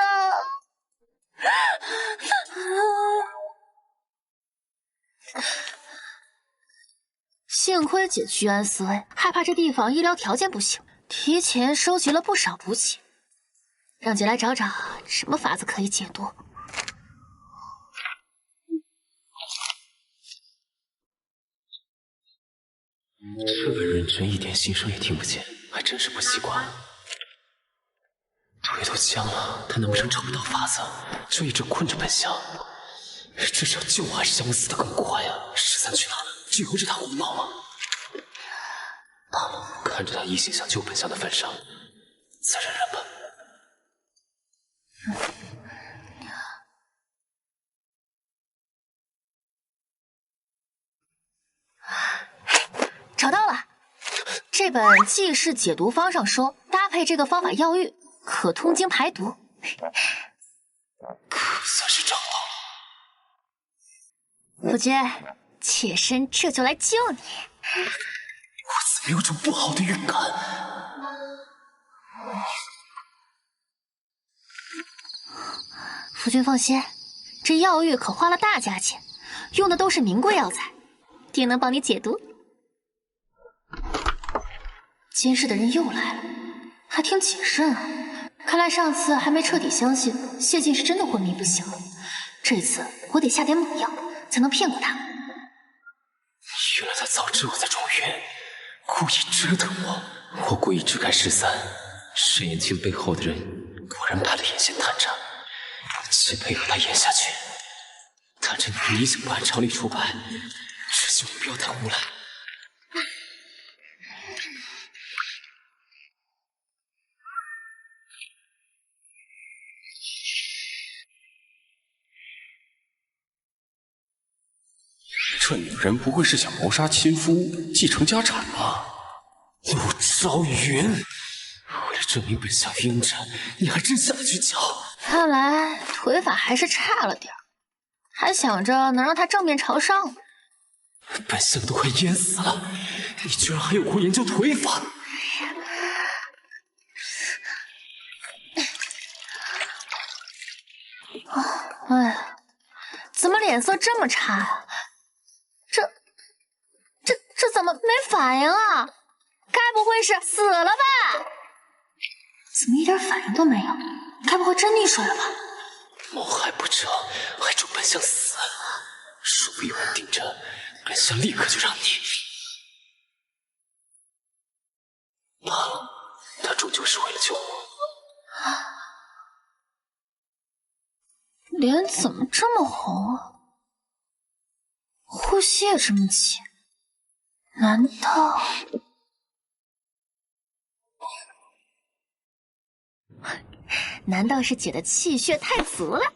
幸亏姐居安思危，害怕这地方医疗条件不行，提前收集了不少补给，让姐来找找什么法子可以解毒。这么认真，一点心声也听不见，还真是不习惯。腿都僵了，他难不成找不到法子，就一直困着本相？至少救我还是想死的更快呀！13去哪了？就由着他胡闹吗？罢了，看着他一心想救本相的份上，再忍忍吧。找到了，这本记事解毒方上说，搭配这个方法药浴，可通经排毒。可算是找到夫君，妾身这就来救你。我怎么有种不好的预感？夫君放心，这药浴可花了大价钱，用的都是名贵药材，定能帮你解毒。监视的人又来了，还挺谨慎啊。看来上次还没彻底相信谢晋是真的昏迷不醒了，这次我得下点猛药，才能骗过他。原来他早知我在装晕，故意折腾我。我故意支开13，沈燕青背后的人果然派了眼线探查，且配合他演下去。但这你想不按常理出牌，师兄不要太胡来。这女人不会是想谋杀亲夫，继承家产吧？陆朝云，为了证明本相晕着，你还真下得去脚？看来腿法还是差了点，还想着能让他正面朝上。本相都快淹死了，你居然还有空研究腿法？哎呀，怎么脸色这么差啊？这怎么没反应啊？该不会是死了吧？怎么一点反应都没有？该不会真溺水了吧？谋害不成，还祝本相死，说不有人盯着，本相立刻就让你。罢了，他终究是为了救我。脸怎么这么红啊？呼吸也这么急，难道是姐的气血太足了，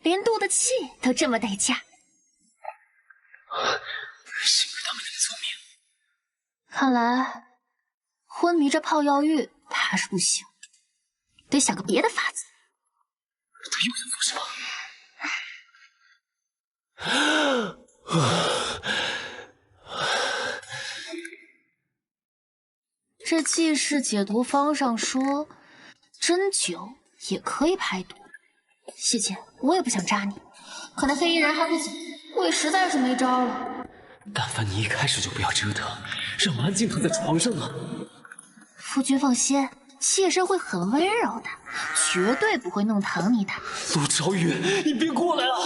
连渡的气都这么带劲？幸亏他们那么聪明。看来昏迷着泡药浴怕是不行，得想个别的法子。他又在做什么？这记事解毒方上说，针灸也可以排毒。谢姐，我也不想扎你，可那黑衣人还不走，我也实在是没招了。但凡你一开始就不要折腾，让我安静躺在床上啊！夫君放心，妾身会很温柔的，绝对不会弄疼你的。陆朝云，你别过来啊！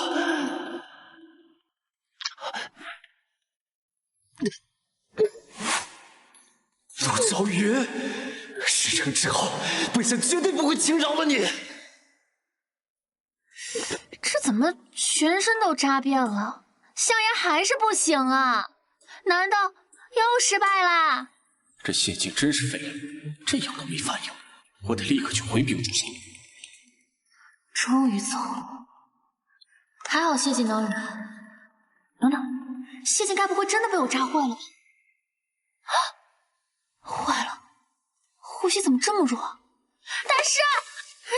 陆朝云，事成之后，本相绝对不会轻饶了你。么全身都扎遍了，相爷还是不行啊？难道又失败啦？这谢晋真是废人，这样都没反应，我得立刻去回禀主公。终于走了，还好谢晋能忍。等等，谢晋该不会真的被我扎坏了吧？啊！坏了，呼吸怎么这么弱？大师，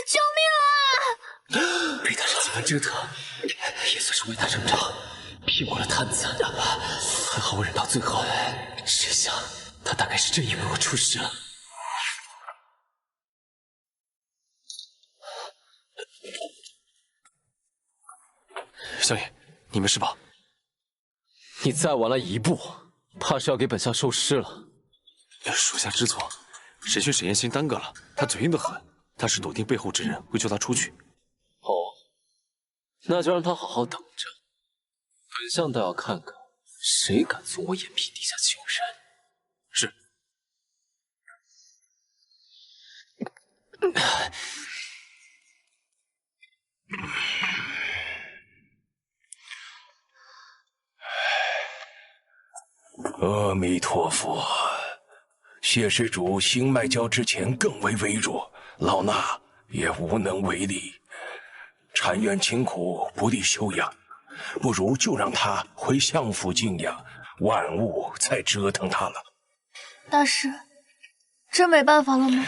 救命啊！被大师几番折腾，也算是为他挣扎，骗过了探子，还好我忍到最后。谁想他大概是真以为我出事了。相爷，你没事吧？你再晚了一步，怕是要给本相收尸了。属下知错，审讯沈燕青耽搁了，他嘴硬得很，他是笃定背后之人会救他出去。哦，那就让他好好等着。本相倒要看看谁敢从我眼皮底下求人。是。阿弥陀佛，谢施主心脉交之前更为微弱，老衲也无能为力。禅院清苦，不利休养，不如就让他回相府静养，万物再折腾他了。大师，真没办法了吗？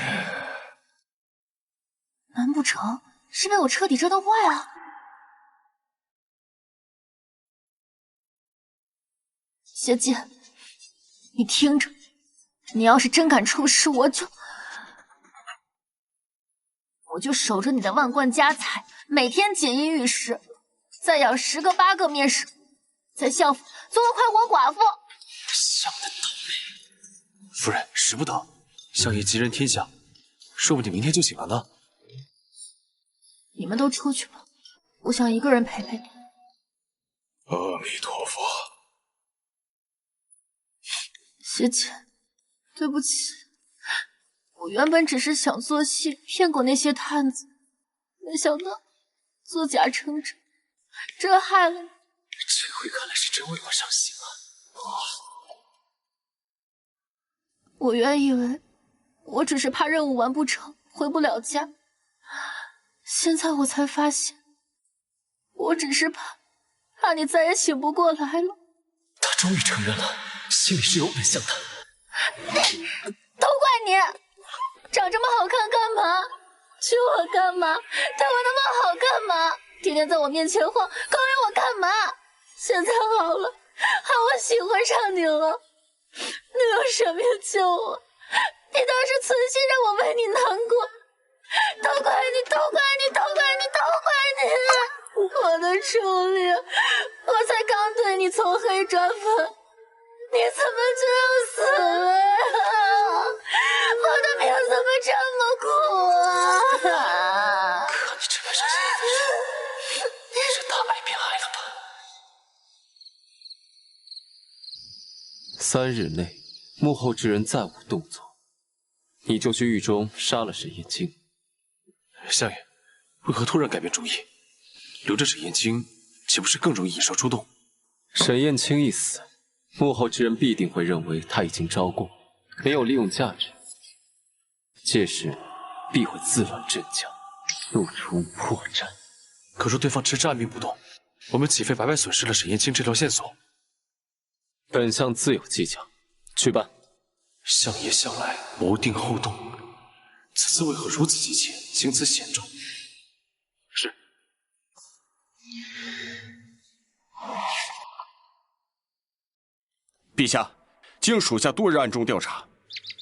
难不成是被我彻底折腾坏了？谢晋，你听着，你要是真敢出事，我就守着你的万贯家财，每天锦衣玉食，再养10个8个面食，在相府做个快活寡妇。想得倒霉！夫人，使不得，相爷吉人天相，说不定明天就醒了呢。你们都出去吧，我想一个人陪陪你。阿弥陀佛。谢晋，对不起，我原本只是想做戏骗过那些探子，没想到作假成真，这害了你。这回看来是真为我伤心了。我原以为我只是怕任务完不成，回不了家，现在我才发现，我只是怕你再也醒不过来了。他终于承认了，心里是有本相的。都怪你，长这么好看干嘛？娶我干嘛？对我那么好干嘛？天天在我面前晃，勾引我干嘛？现在好了，害我喜欢上你了，你有什么救我？你当时存心让我为你难过，都怪你，都怪你，都怪你，都怪你！我的初恋，我才刚对你从黑转粉，你怎么就死了呀？我的命怎么这么苦啊？可你这般伤心的事，是大败便害了吧？3日内，幕后之人再无动作，你就去狱中杀了沈燕青。相爷，为何突然改变主意？留着沈燕青，岂不是更容易引蛇出洞？沈燕青一死，幕后之人必定会认为他已经招供，没有利用价值，届时必会自乱阵脚，露出破绽。可若对方迟迟按兵不动，我们岂非白白损失了沈燕青这条线索？本相自有计较，去办。相爷向来谋定后动，此次为何如此急切，行此险重？是。陛下，经属下多日暗中调查，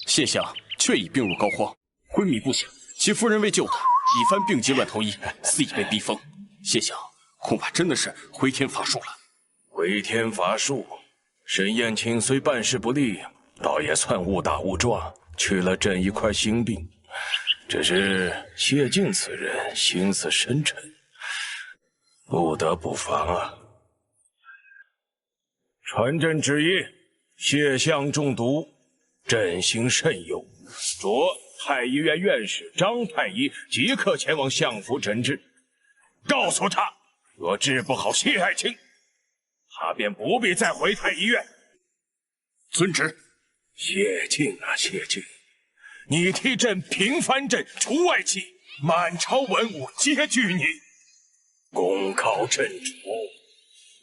现相确已病入膏肓，昏迷不醒。其夫人为救他，一番病急乱投医，似已被逼疯。现相恐怕真的是回天乏术了。回天乏术，沈燕青虽办事不力，倒也算误打误撞去了朕一块心病。只是谢晋此人心思深沉，不得不防啊。传朕旨意，谢相中毒，朕心甚忧，着太医院院士张太医即刻前往相府诊治。告诉他，若治不好谢爱卿，他便不必再回太医院。遵旨。谢晋啊，谢晋，你替朕平藩镇，除外戚，满朝文武皆惧你，功高震主。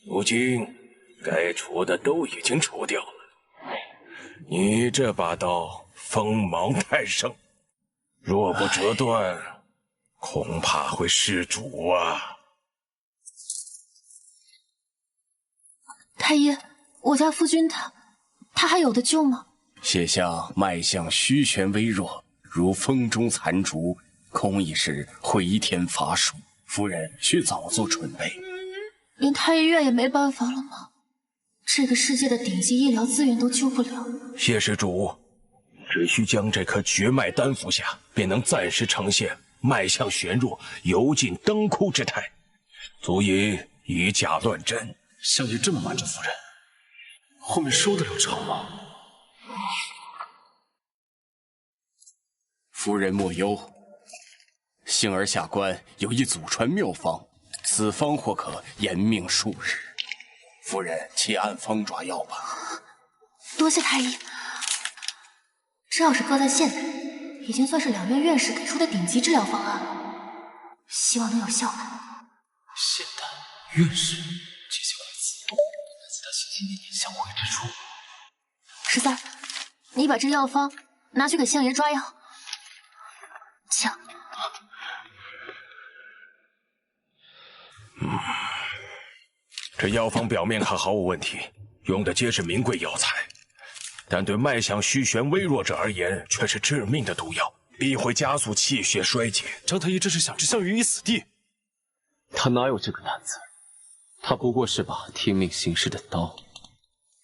如今该除的都已经除掉了，你这把刀锋芒太盛，若不折断，恐怕会失主啊。太医，我家夫君他还有的救吗？谢相脉象虚悬微弱，如风中残烛，恐已是回天乏术。夫人需早做准备。连太医院也没办法了吗？这个世界的顶级医疗资源都救不了。谢施主，只需将这颗绝脉丹服下，便能暂时呈现脉象悬弱、油尽灯枯之态，足以假乱真。相爷这么瞒着夫人，后面收得了场吗？夫人莫忧，幸儿下官有一祖传妙方，此方或可延命数日。夫人且按方抓药吧。多谢太医。这要是搁在现代，已经算是两院院士给出的顶级治疗方案了，希望能有效果。现代院士这些怪词，来自他心心念念相会之处。十三，你把这药方拿去给相爷抓药。抢。这药方表面看毫无问题，用的皆是名贵药材，但对脉象虚悬微弱者而言，却是致命的毒药，必会加速气血衰竭。张太医这是想置项羽于死地？他哪有这个胆子？他不过是把听命行事的刀。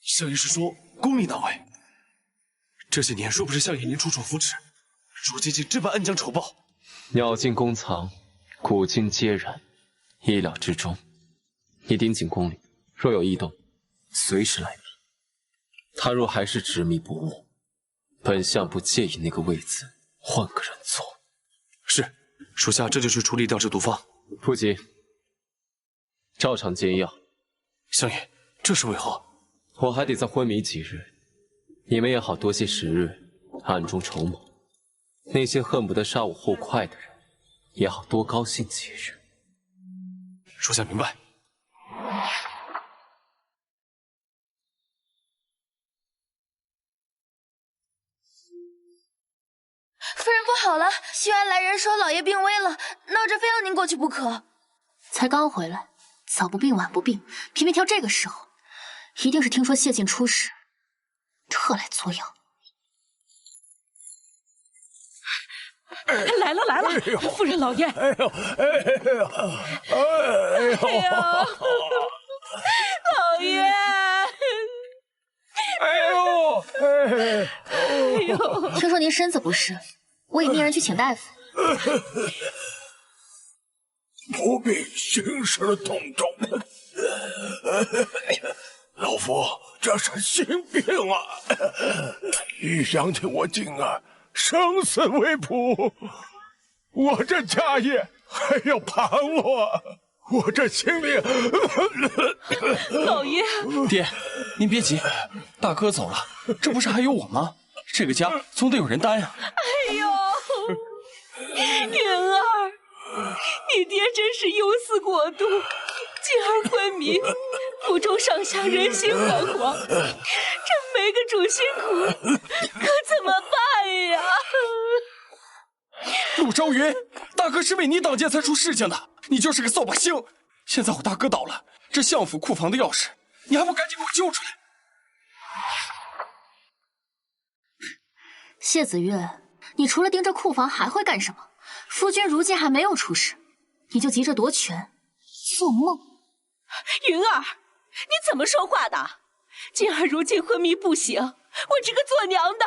相爷是说功力难为？这些年若不是相爷您出手扶持，如今竟这般恩将仇报。鸟尽弓藏，古今皆然，意料之中。你盯紧宫里，若有异动，随时来逼。他若还是执迷不悟，本相不介意那个位子换个人做。是，属下这就去处理掉这毒方。不急，照常煎药。相爷，这是为何？我还得再昏迷几日，你们也好多些时日暗中筹谋。那些恨不得杀我后快的人，也好多高兴几日。属下明白。夫人不好了，西园来人说老爷病危了，闹着非要您过去不可。才刚回来，早不病晚不病，偏偏挑这个时候，一定是听说谢晋出事，特来作妖。来了来了，夫人老爷！哎呦，老爷！哎呦！听说您身子不适，我已命人去请大夫。不必兴师动众，老夫这是心病啊！一想起我静儿生死未卜，我这家业还要盘落，我这心里……老爷，爹，您别急，大哥走了，这不是还有我吗？这个家总得有人担呀。哎呦，云儿，你爹真是忧思过度，继儿昏迷，府中上下人心惶惶，这没个主心骨，可怎么办呀？陆朝云，大哥是为你挡箭才出事情的，你就是个扫把星。现在我大哥倒了，这相府库房的钥匙，你还不赶紧给我揪出来？谢子月，你除了盯着库房还会干什么？夫君如今还没有出事，你就急着夺权，做梦！云儿，你怎么说话的？静儿如今昏迷不醒，我这个做娘的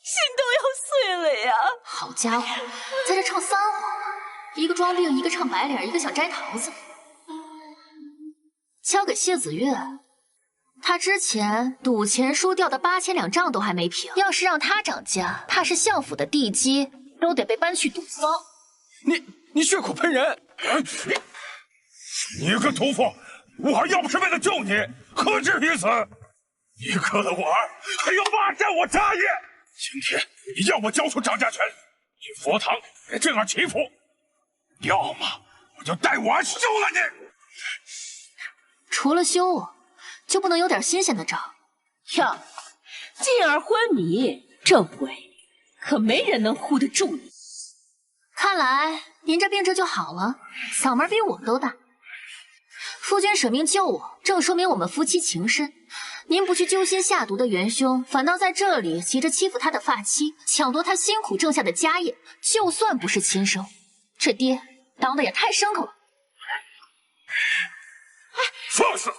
心都要碎了呀！好家伙，在这唱三黄，一个装病，一个唱白脸，一个想摘桃子。交给谢子月，他之前赌钱输掉的8000两账都还没平，要是让他涨价，怕是相府的地基都得被搬去赌坊。你血口喷人！你个屠夫，我儿要不是为了救你，何至于此？你割了我儿，还要霸占我家业！今天你要么交出掌家权，去佛堂给这儿祈福，要么我就带我儿休了你。除了休我，就不能有点新鲜的招？哟，静儿昏迷，这鬼可没人能护得住你。看来您这病这就好了，嗓门比我都大。夫君舍命救我，正说明我们夫妻情深。您不去揪心下毒的元凶，反倒在这里急着欺负他的发妻，抢夺他辛苦挣下的家业。就算不是亲生，这爹当的也太牲口了。放肆！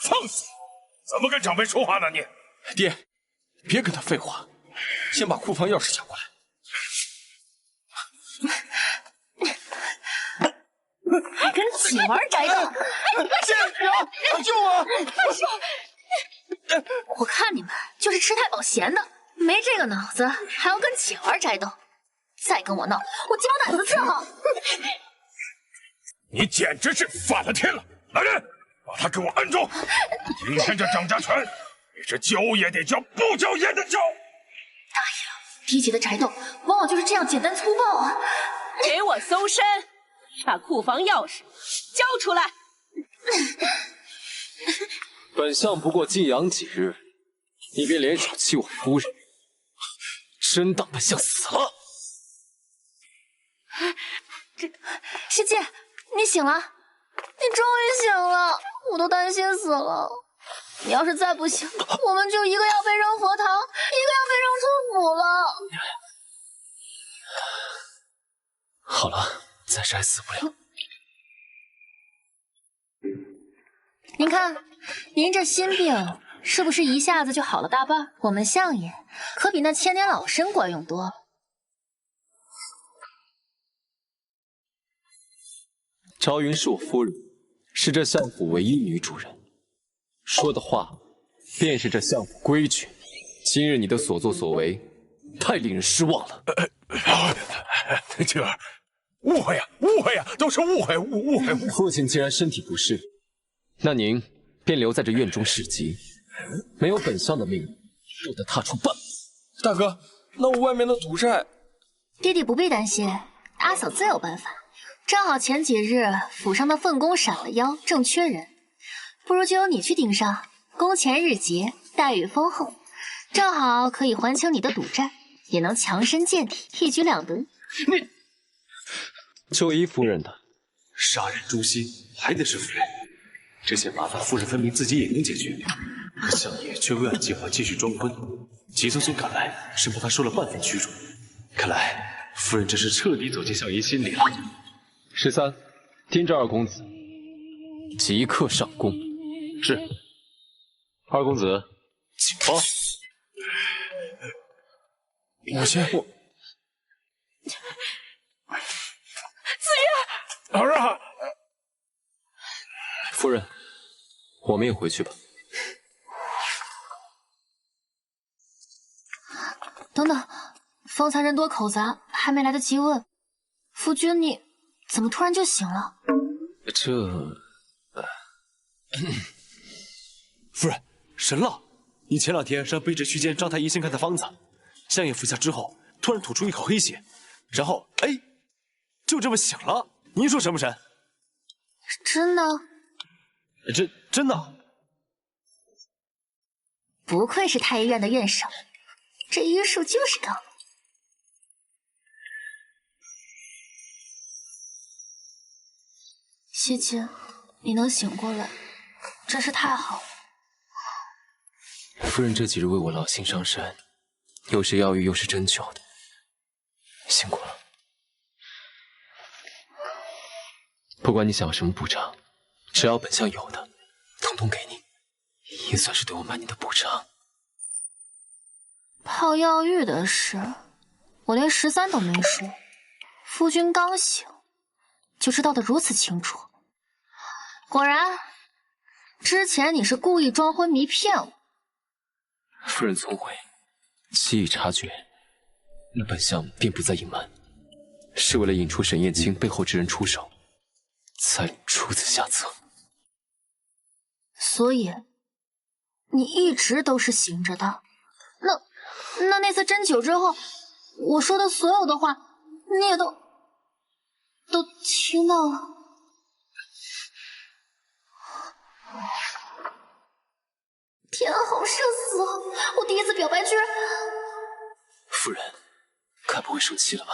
放肆！怎么跟长辈说话呢你？爹，别跟他废话，先把库房钥匙抢过来。还跟企玩宅斗！哎，救我！我看你们就是吃太饱闲的，没这个脑子，还要跟企玩宅斗。再跟我闹，我鸡毛掸子伺候！你简直是反了天了！来人，把他给我摁住！今天这掌家权，你是交也得交，不交也得交。大意了，低级的宅斗往往就是这样简单粗暴啊！给我搜身！把库房钥匙交出来！本相不过静养几日，你便联手欺我夫人，真当本相死了？师姐，你醒了，你终于醒了，我都担心死了。你要是再不醒，我们就一个要被扔佛堂，一个要被扔出府了。好了。暂时还死不了。您看，您这心病是不是一下子就好了大半？我们相爷可比那千年老参管用多了。朝云是我夫人，是这相府唯一女主人，说的话便是这相府规矩。今日你的所作所为，太令人失望了。静儿。误会呀，误会呀，都是误会，误会。父亲既然身体不适，那您便留在这院中侍疾，没有本相的命令，不得踏出半步。大哥，那我外面的赌债……弟弟不必担心，阿嫂自有办法。正好前几日府上的分工闪了腰，正缺人，不如就由你去盯上，工钱日结，待遇丰厚，正好可以还清你的赌债，也能强身健体，一举两得。你。就依夫人的，杀人诛心还得是夫人，这些麻烦夫人分明自己也能解决，可相爷却未按计划继续装婚，急匆匆赶来，生怕他受了半分屈辱。看来夫人这是彻底走进相爷心里了。13，盯着二公子，即刻上供。是。二公子，请发。我先。儿啊！夫人，我们也回去吧。等等，方才人多口杂，还没来得及问，夫君你怎么突然就醒了？夫人，神了！你前2天是背着去见张太医先开的方子，相爷服下之后，突然吐出一口黑血，然后哎，就这么醒了。您说神不神？真的？真的。不愧是太医院的院手，这医术就是高。谢姐，你能醒过来，真是太好了。夫人这几日为我劳心伤身，又是药浴又是针灸的，辛苦了。不管你想要什么补偿，只要本相有的，统统给你，也算是对我满你的补偿。泡药浴的事，我连13都没说，夫君刚醒就知道的如此清楚。果然，之前你是故意装昏迷骗我。夫人聪慧，既已察觉，那本相便不再隐瞒。是为了引出沈燕青背后之人出手，才出此下策。所以，你一直都是醒着的。那次针灸之后，我说的所有的话，你也都听到了。天啊，好社死啊！我第一次表白居然……夫人，该不会生气了吧？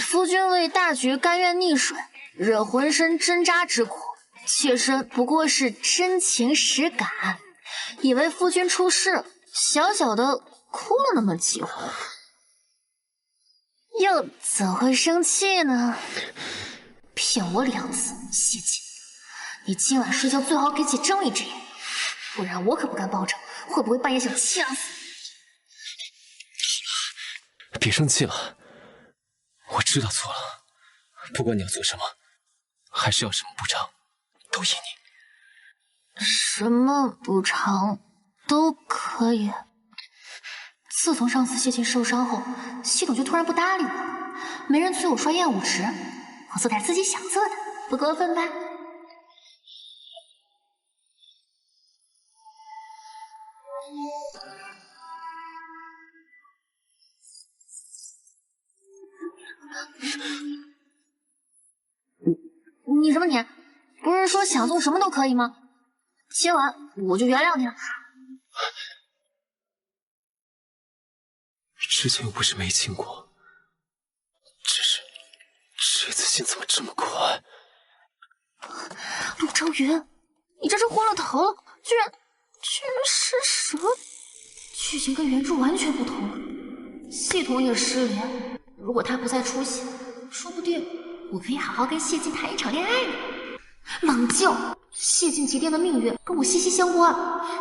夫君为大局甘愿溺水，忍浑身针扎之苦，妾身不过是真情实感，以为夫君出事，小小的哭了那么几回，又怎会生气呢？骗我2次，谢谢。你今晚睡觉最好给姐睁一只眼，不然我可不敢保证会不会半夜想掐死你。别生气了，我知道错了。不管你要做什么，还是要什么补偿，都依你。什么补偿都可以。自从上次谢晋受伤后，系统就突然不搭理我，没人催我刷厌恶值，我做点自己想做的，不过分吧？你什么你？不是说想做什么都可以吗？今晚我就原谅你了。之前又不是没亲过，只是这次心怎么这么快？陆朝云，你这是昏了头了，居然是蛇！剧情跟原著完全不同，系统也失联。如果他不再出现，说不定我可以好好跟谢晋谈一场恋爱呢。冷静，谢晋急电的命运跟我息息相关，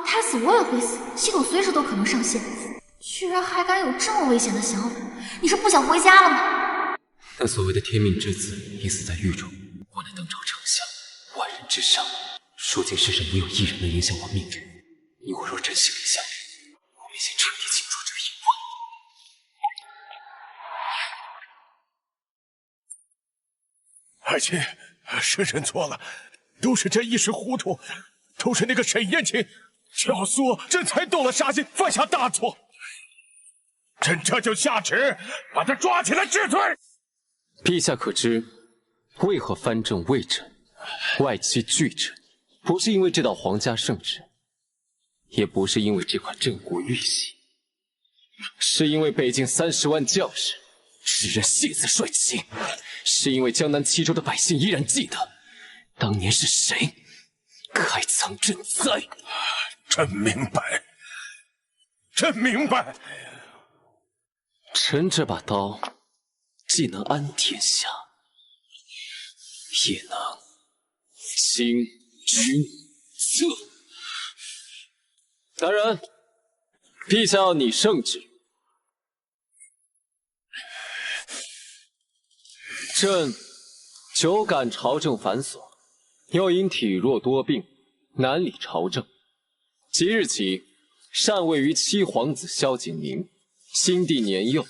他死我也会死，系统随时都可能上线。居然还敢有这么危险的想法，你是不想回家了吗？那所谓的天命之子已死在狱中，我乃当朝丞相，万人之上，如今世上没有一人能影响我命运。你我若真心相恋，我们先彻底清除这个隐患。爱卿，是朕错了，都是朕一时糊涂，都是那个沈燕青教唆朕才动了杀心，犯下大错。朕这就下旨把他抓起来治罪。陛下可知为何藩镇魏臣，外戚巨臣？不是因为这道皇家圣旨，也不是因为这款镇国玉玺，是因为北境30万将士只认谢子帅旗，是因为江南7州的百姓依然记得当年是谁开仓赈灾。朕明白，朕明白。臣这把刀既能安天下，也能清君侧。大人，陛下要拟圣旨。朕久感朝政繁琐，又因体弱多病，难理朝政。即日起，禅位于七皇子萧景宁，新帝年幼，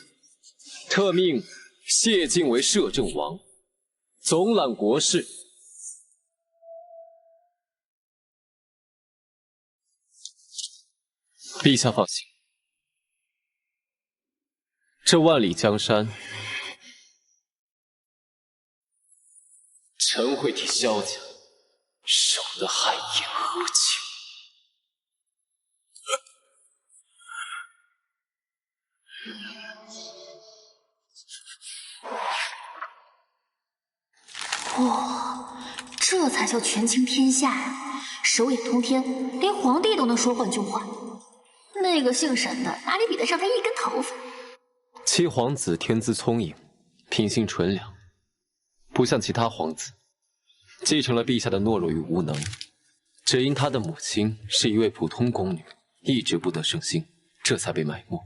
特命谢晋为摄政王，总揽国事。陛下放心，这万里江山，臣会替萧家守得海晏河清。哇，这才叫权倾天下呀！手眼通天，连皇帝都能说换就换。那个姓沈的哪里比得上他一根头发？七皇子天资聪颖，品性纯良，不像其他皇子，继承了陛下的懦弱与无能。只因他的母亲是一位普通宫女，一直不得圣心，这才被埋没。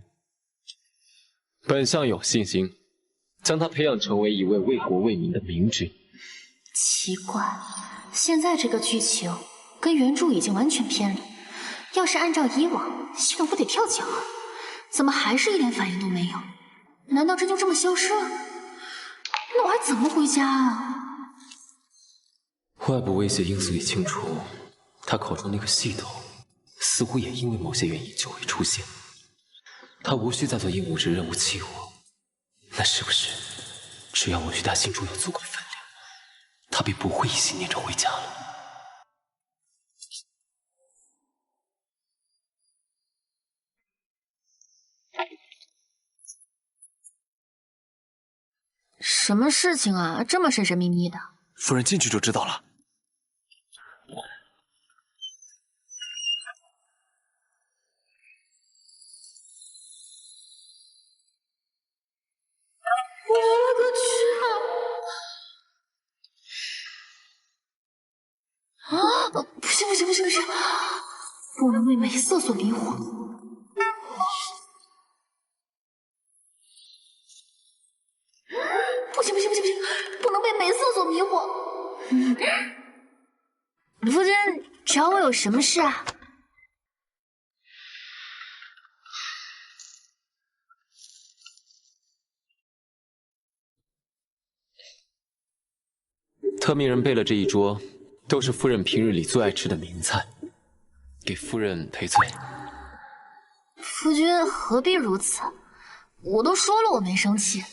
本相有信心，将他培养成为一位为国为民的明君。奇怪，现在这个剧情跟原著已经完全偏离。要是按照以往，系统不得跳脚啊？怎么还是一点反应都没有？难道真就这么消失了？那我还怎么回家啊？外部威胁因素已清除，他口中那个系统似乎也因为某些原因就会出现。他无需再做鹦鹉之任务气我，那是不是只要我与他心中有足够分量，他便不会一心念着回家了？什么事情啊？这么神神秘秘的？夫人进去就知道了。我的去！啊！不行不行不行不行，不能为美色所迷惑。不行不行不行不行，不能被美色所迷惑。夫人找我有什么事啊？特命人备了这一桌，都是夫人平日里最爱吃的名菜，给夫人赔罪。夫君何必如此？我都说了我没生气。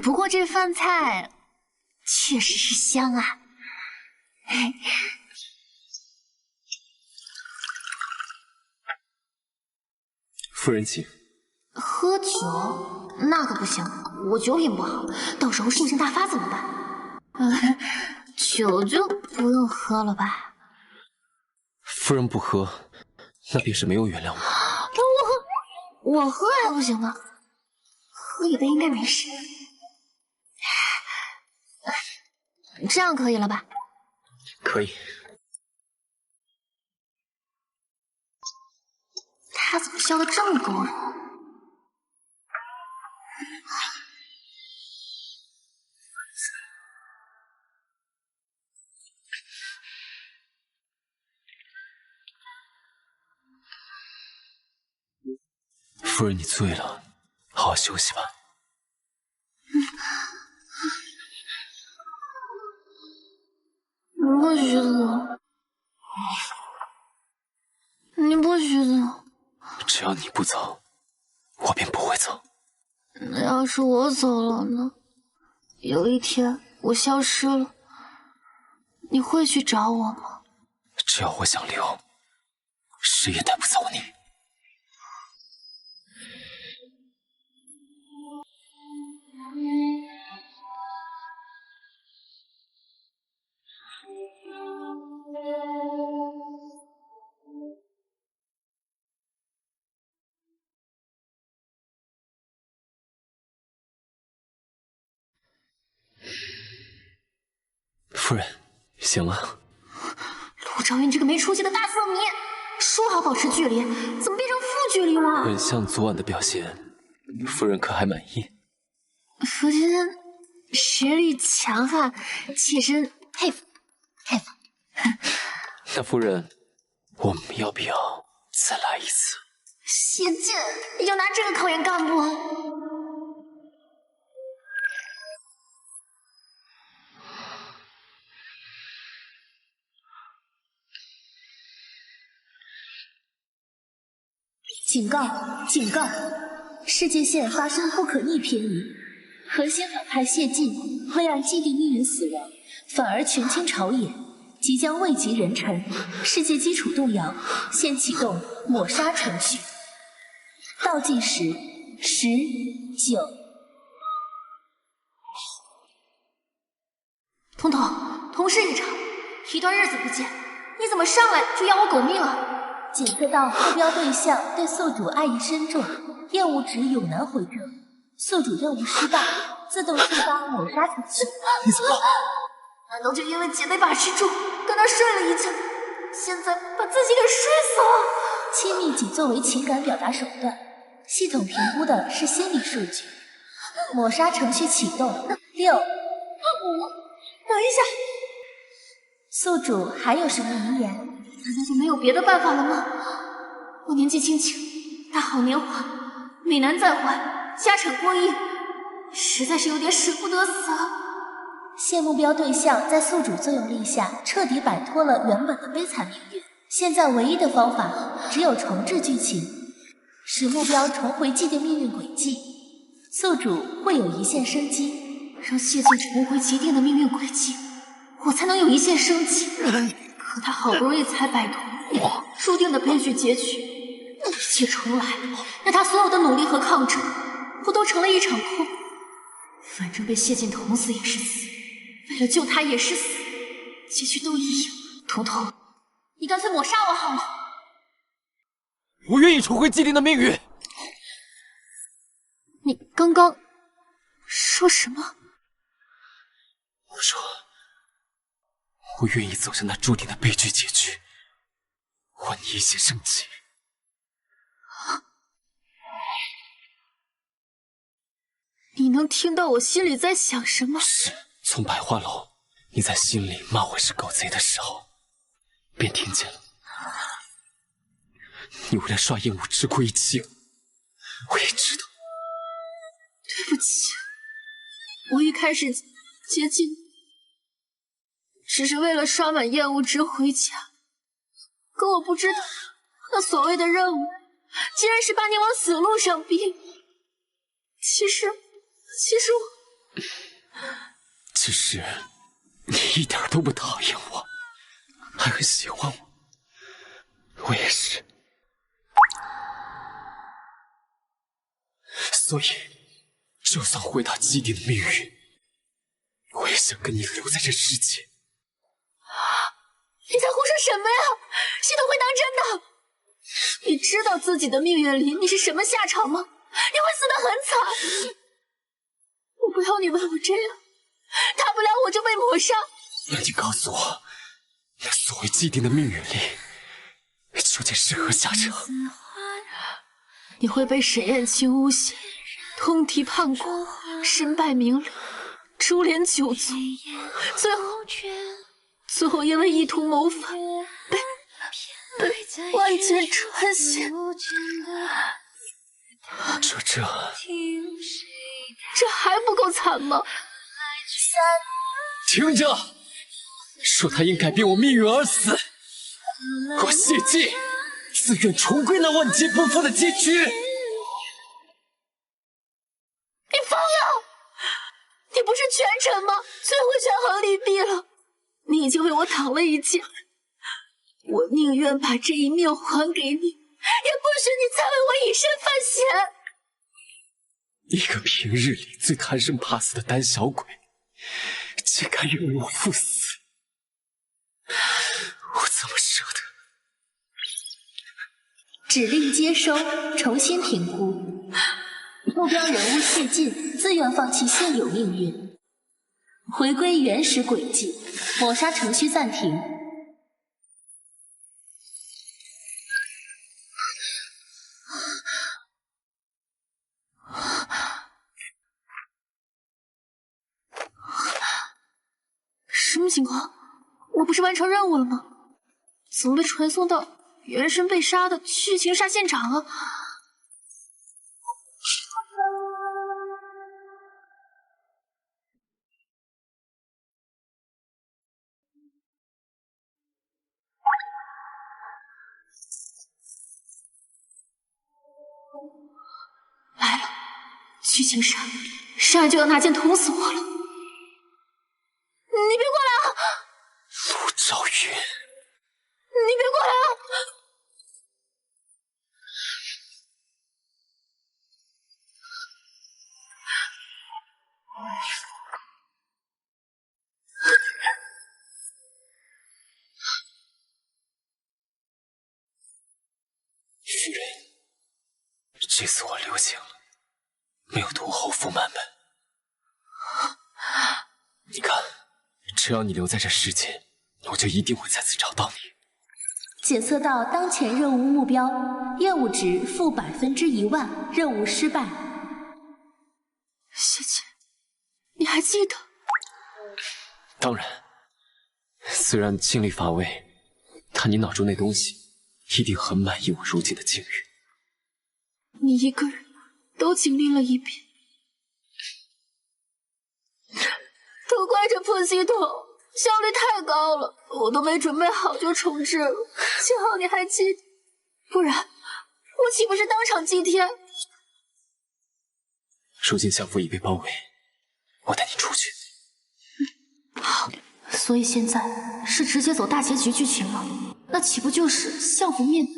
不过这饭菜确实是香啊！夫人请。喝酒那可不行，我酒品不好，到时候兽性大发怎么办？酒就不用喝了吧？夫人不喝，那便是没有原谅我。我喝还不行吗？喝一杯应该没事。这样可以了吧？可以。他怎么笑得这么勾人？夫人，你醉了，好好休息吧。你不许走！你不许走！只要你不走，我便不会走。那要是我走了呢？有一天我消失了，你会去找我吗？只要我想留，谁也带不走你。夫人，醒了。陆兆云这个没出息的大色迷，说好保持距离，怎么变成负距离了？很像昨晚的表现，夫人可还满意？夫君实力强悍，妾身佩服佩服。那夫人，我们要不要再来一次？谢剑，你就拿这个考验干部？警告！警告！世界线发生不可逆偏移，核心反派谢晋会让既定命运死亡，反而权倾朝野，即将位极人臣，世界基础动摇，现启动抹杀程序。倒计时10、9。彤彤，同事一场，一段日子不见，你怎么上来就要我狗命啊？检测到目标对象对宿主爱意深重，厌恶值有难回正，宿主任务失败，自动触发抹杀程序。你怎么？难道就因为姐妹把持住，跟他睡了一觉，现在把自己给睡死了？亲密仅作为情感表达手段，系统评估的是心理数据。抹杀程序启动6、5。等一下，宿主还有什么遗言？难道就没有别的办法了吗？我年纪轻轻，大好年华，美男在怀，家产过亿，实在是有点舍不得死啊！现目标对象在宿主作用力下彻底摆脱了原本的悲惨命运。现在唯一的方法只有重置剧情，使目标重回既定命运轨迹，宿主会有一线生机，让谢晋重回既定的命运轨迹，我才能有一线生机。可他好不容易才摆脱注定的悲剧结局，一切重来，让他所有的努力和抗争，不都成了一场空？反正被谢晋捅死也是死，为了救他也是死，结局都一样。彤彤，你干脆抹杀我好了。我愿意重回既定的命运。你刚刚说什么？我说，我愿意走向那注定的悲剧结局，还你一线生机。你能听到我心里在想什么？是，从百花楼你在心里骂我是狗贼的时候，便听见了。你为了刷厌恶值过一气，我也知道。对不起，我一开始接近你，只是为了刷满厌恶值回家。可我不知道，那所谓的任务，竟然是把你往死路上逼。其实只是你一点都不讨厌我，还很喜欢我，我也是。所以，就算回到既定的命运，我也想跟你留在这世界。你在胡说什么呀？系统会当真的？你知道自己的命运里你是什么下场吗？你会死得很惨。我不要你为我这样，大不了我就被抹杀。那你告诉我，那所谓既定的命运里，究竟是何下场？你会被沈燕青诬陷，通敌叛国，身败名裂，株连九族，最后因为意图谋反，被万箭穿心。这还不够惨吗？听着，说他因改变我命运而死，我谢晋自愿重归那万劫不复的结局。你疯了！你不是权臣吗？最会权衡利弊了。你已经为我挡了一劫，我宁愿把这一命还给你，也不许你再为我以身犯险。一个平日里最贪生怕死的胆小鬼，竟甘愿为我赴死，我怎么舍得？指令接收，重新评估。目标人物谢晋自愿放弃现有命运，回归原始轨迹，抹杀程序暂停。什么情况？我不是完成任务了吗？怎么被传送到原神被杀的剧情杀现场啊？来了，剧情杀，上来就要拿剑捅死我了！你别过来啊！陆兆云，你别过来啊！夫人，这次我留情了，没有屠侯府满门。你看，只要你留在这世界，我就一定会再次找到你。检测到当前任务目标，厌恶值负100%，任务失败。谢晋，你还记得？当然，虽然尽力乏味，但你脑中那东西一定很满意我如今的境遇。你一个人都经历了一遍，都怪这破系统效率太高了，我都没准备好就重置了。幸好你还记得，不然我岂不是当场祭天？如今相府已被包围，我带你出去。好，所以现在是直接走大结局剧情了，那岂不就是相府灭门？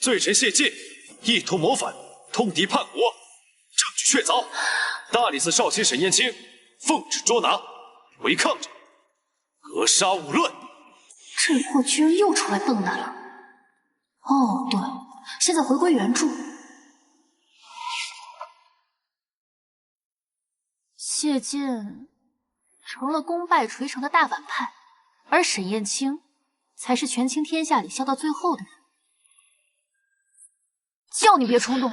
罪臣谢晋，意图谋反，通敌叛国，证据确凿。大理寺少卿沈燕青奉旨捉拿，违抗者格杀勿论。这货居然又出来蹦跶了。哦，对，现在回归原著。谢晋成了功败垂成的大反派，而沈燕青才是权倾天下里笑到最后的人。叫你别冲动，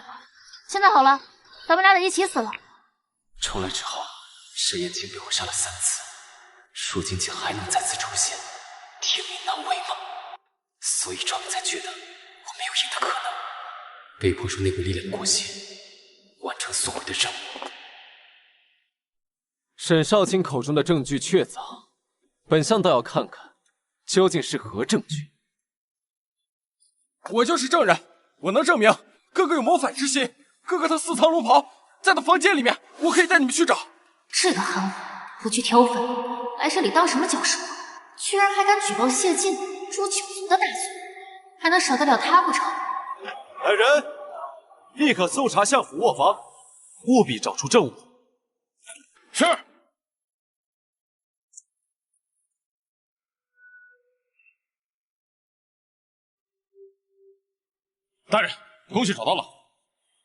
现在好了，咱们俩得一起死了。重来之后，沈燕青被我杀了3次，如今竟还能再次出现，天命难违吗？所以专门才觉得我没有赢的可能，被迫用内部力量过线，完成所谓的任务。沈少卿口中的证据确凿，本相倒要看看究竟是何证据。我就是证人，我能证明哥哥有谋反之心。哥哥他私藏龙袍，在他房间里面，我可以带你们去找。这个韩武不去挑粉，来这里当什么角色？居然还敢举报谢晋诛九族的大罪，还能少得了他不成？来人，立刻搜查相府卧房，务必找出证物。是。大人，东西找到了，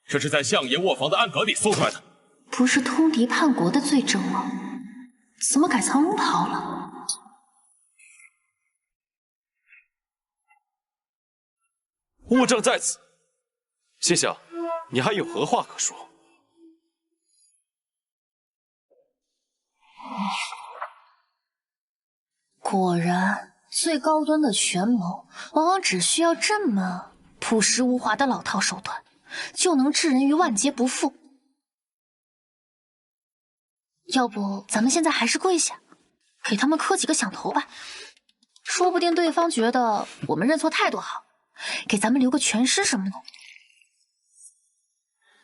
这是在相爷卧房的暗格里搜出来的。不是通敌叛国的罪证吗？怎么改藏龙袍了？物证在此，谢相，你还有何话可说？果然，最高端的权谋，往往只需要这么朴实无华的老套手段，就能置人于万劫不复。要不，咱们现在还是跪下，给他们磕几个响头吧。说不定对方觉得我们认错态度好，给咱们留个全尸什么的。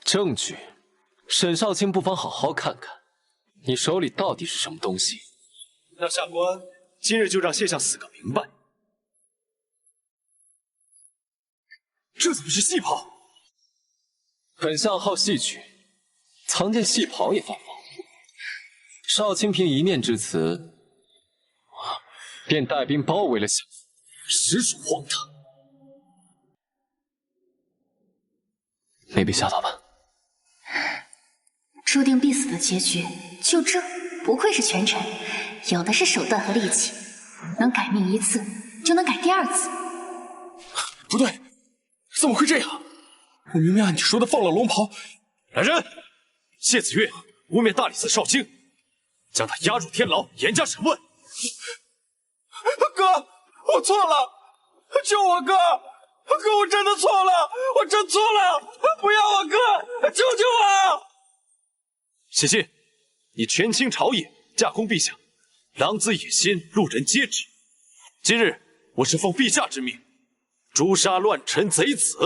证据，沈少卿不妨好好看看，你手里到底是什么东西。那下官今日就让谢相死个明白。这怎么是戏袍？本相好戏曲，藏件戏袍也犯法。少卿凭一面之词，便带兵包围了相府，实属荒唐。没被吓到吧？注定必死的结局，就这，不愧是权臣，有的是手段和力气，能改命一次，就能改第二次。不对，怎么会这样？我明明按你说的放了龙袍。来人，谢子越污蔑大理寺少卿，将他押入天牢，严加审问。哥，我错了，救我哥！哥，我真的错了，我真错了，不要我哥，救救我！谢晋，你权倾朝野，架空陛下，狼子野心，路人皆知。今日我是奉陛下之命，诛杀乱臣贼子。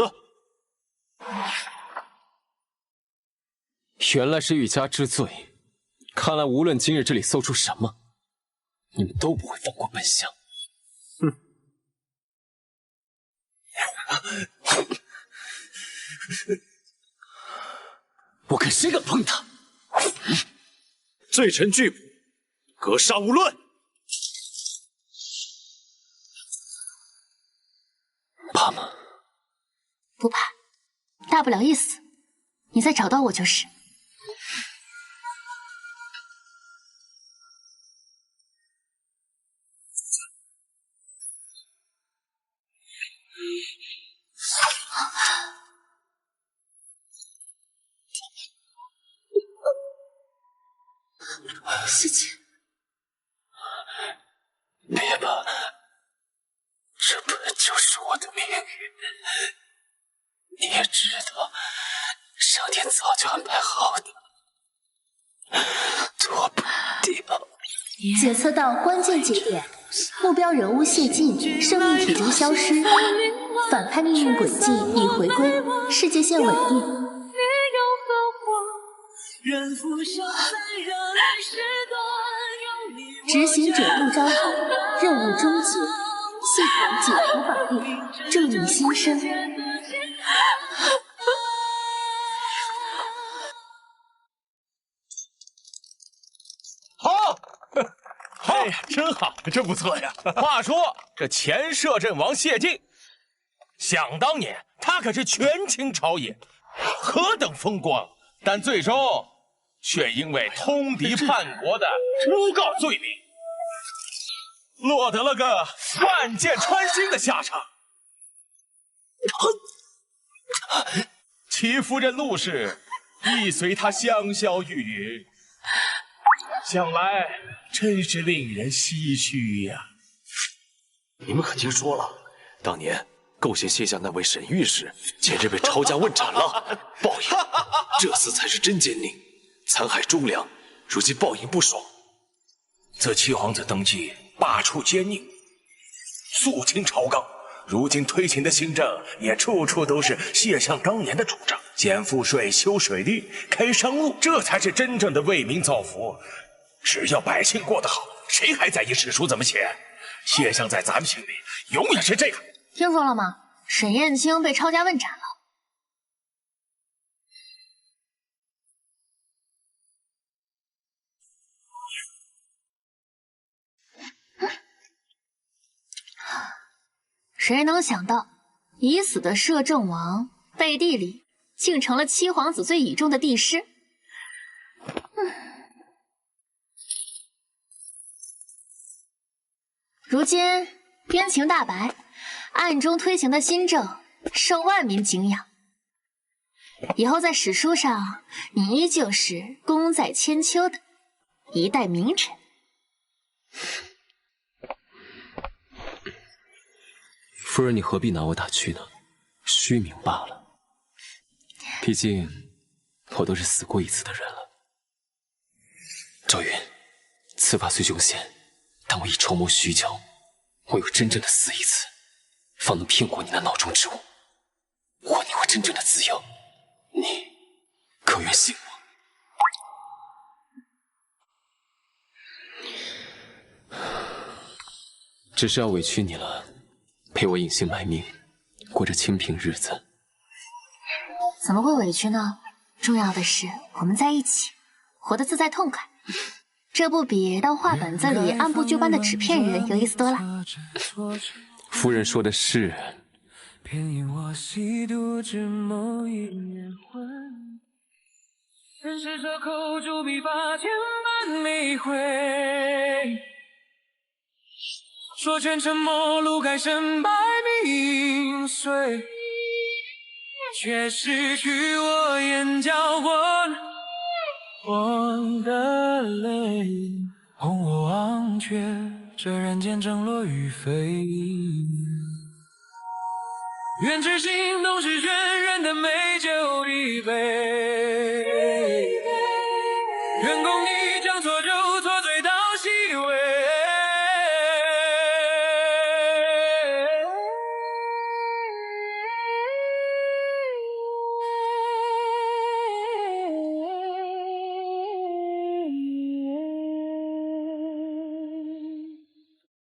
原来是欲加之罪，看来无论今日这里搜出什么，你们都不会放过本相。哼！我看谁敢碰他！罪臣拒捕，格杀勿论。怕吗？不怕，大不了一死，你再找到我就是。谢谢。别怕，这本就是我的命运。你也知道，上天早就安排好的。多吧。检测到关键节点，目标人物谢晋生命体征消失，反派命运轨迹已回归，世界线稳定。执行者杜昭浩，任务终结，系统解除绑定，祝你新生。好，哎呀，真好，真不错呀。话说这前摄政王谢晋，想当年他可是权倾朝野，何等风光，但最终却因为通敌叛国的诬告罪名，落得了个万箭穿心的下场。齐夫人陆氏亦随他香消玉殒，想来真是令人唏嘘呀。你们可听说了？当年构陷谢相那位沈御史，前日被抄家问斩了，报应。这厮才是真奸佞，残害忠良，如今报应不爽。自七皇子登基，罢黜奸佞，肃清朝纲，如今推行的新政也处处都是谢相当年的主张，减赋税、修水利、开商路，这才是真正的为民造福。只要百姓过得好，谁还在意史书怎么写？谢相在咱们心里永远是这样。听说了吗？沈燕青被抄家问斩了。谁能想到，已死的摄政王背地里竟成了七皇子最倚重的帝师？如今边情大白，暗中推行的新政受万民敬仰。以后在史书上，你依旧是功在千秋的一代名臣。夫人，你何必拿我打趣呢？虚名罢了。毕竟我都是死过一次的人了。赵云，此法虽凶险，但我已筹谋许久，我有真正的死一次，方能骗过你那脑中之物，还你我真正的自由。你可愿信我？只是要委屈你了，陪我隐姓埋名，过着清贫日子。怎么会委屈呢？重要的是我们在一起，活得自在痛快。这不比当画本子里按部就班的纸片人有意思多了。夫人说的是。偏因我细读之某一年魂，人世这口诛笔法千般迷回，说全沉默路改身败名碎，却失去我眼角温我的泪，哄我忘却这人间争落与非。愿知心动是倦人的美酒一杯。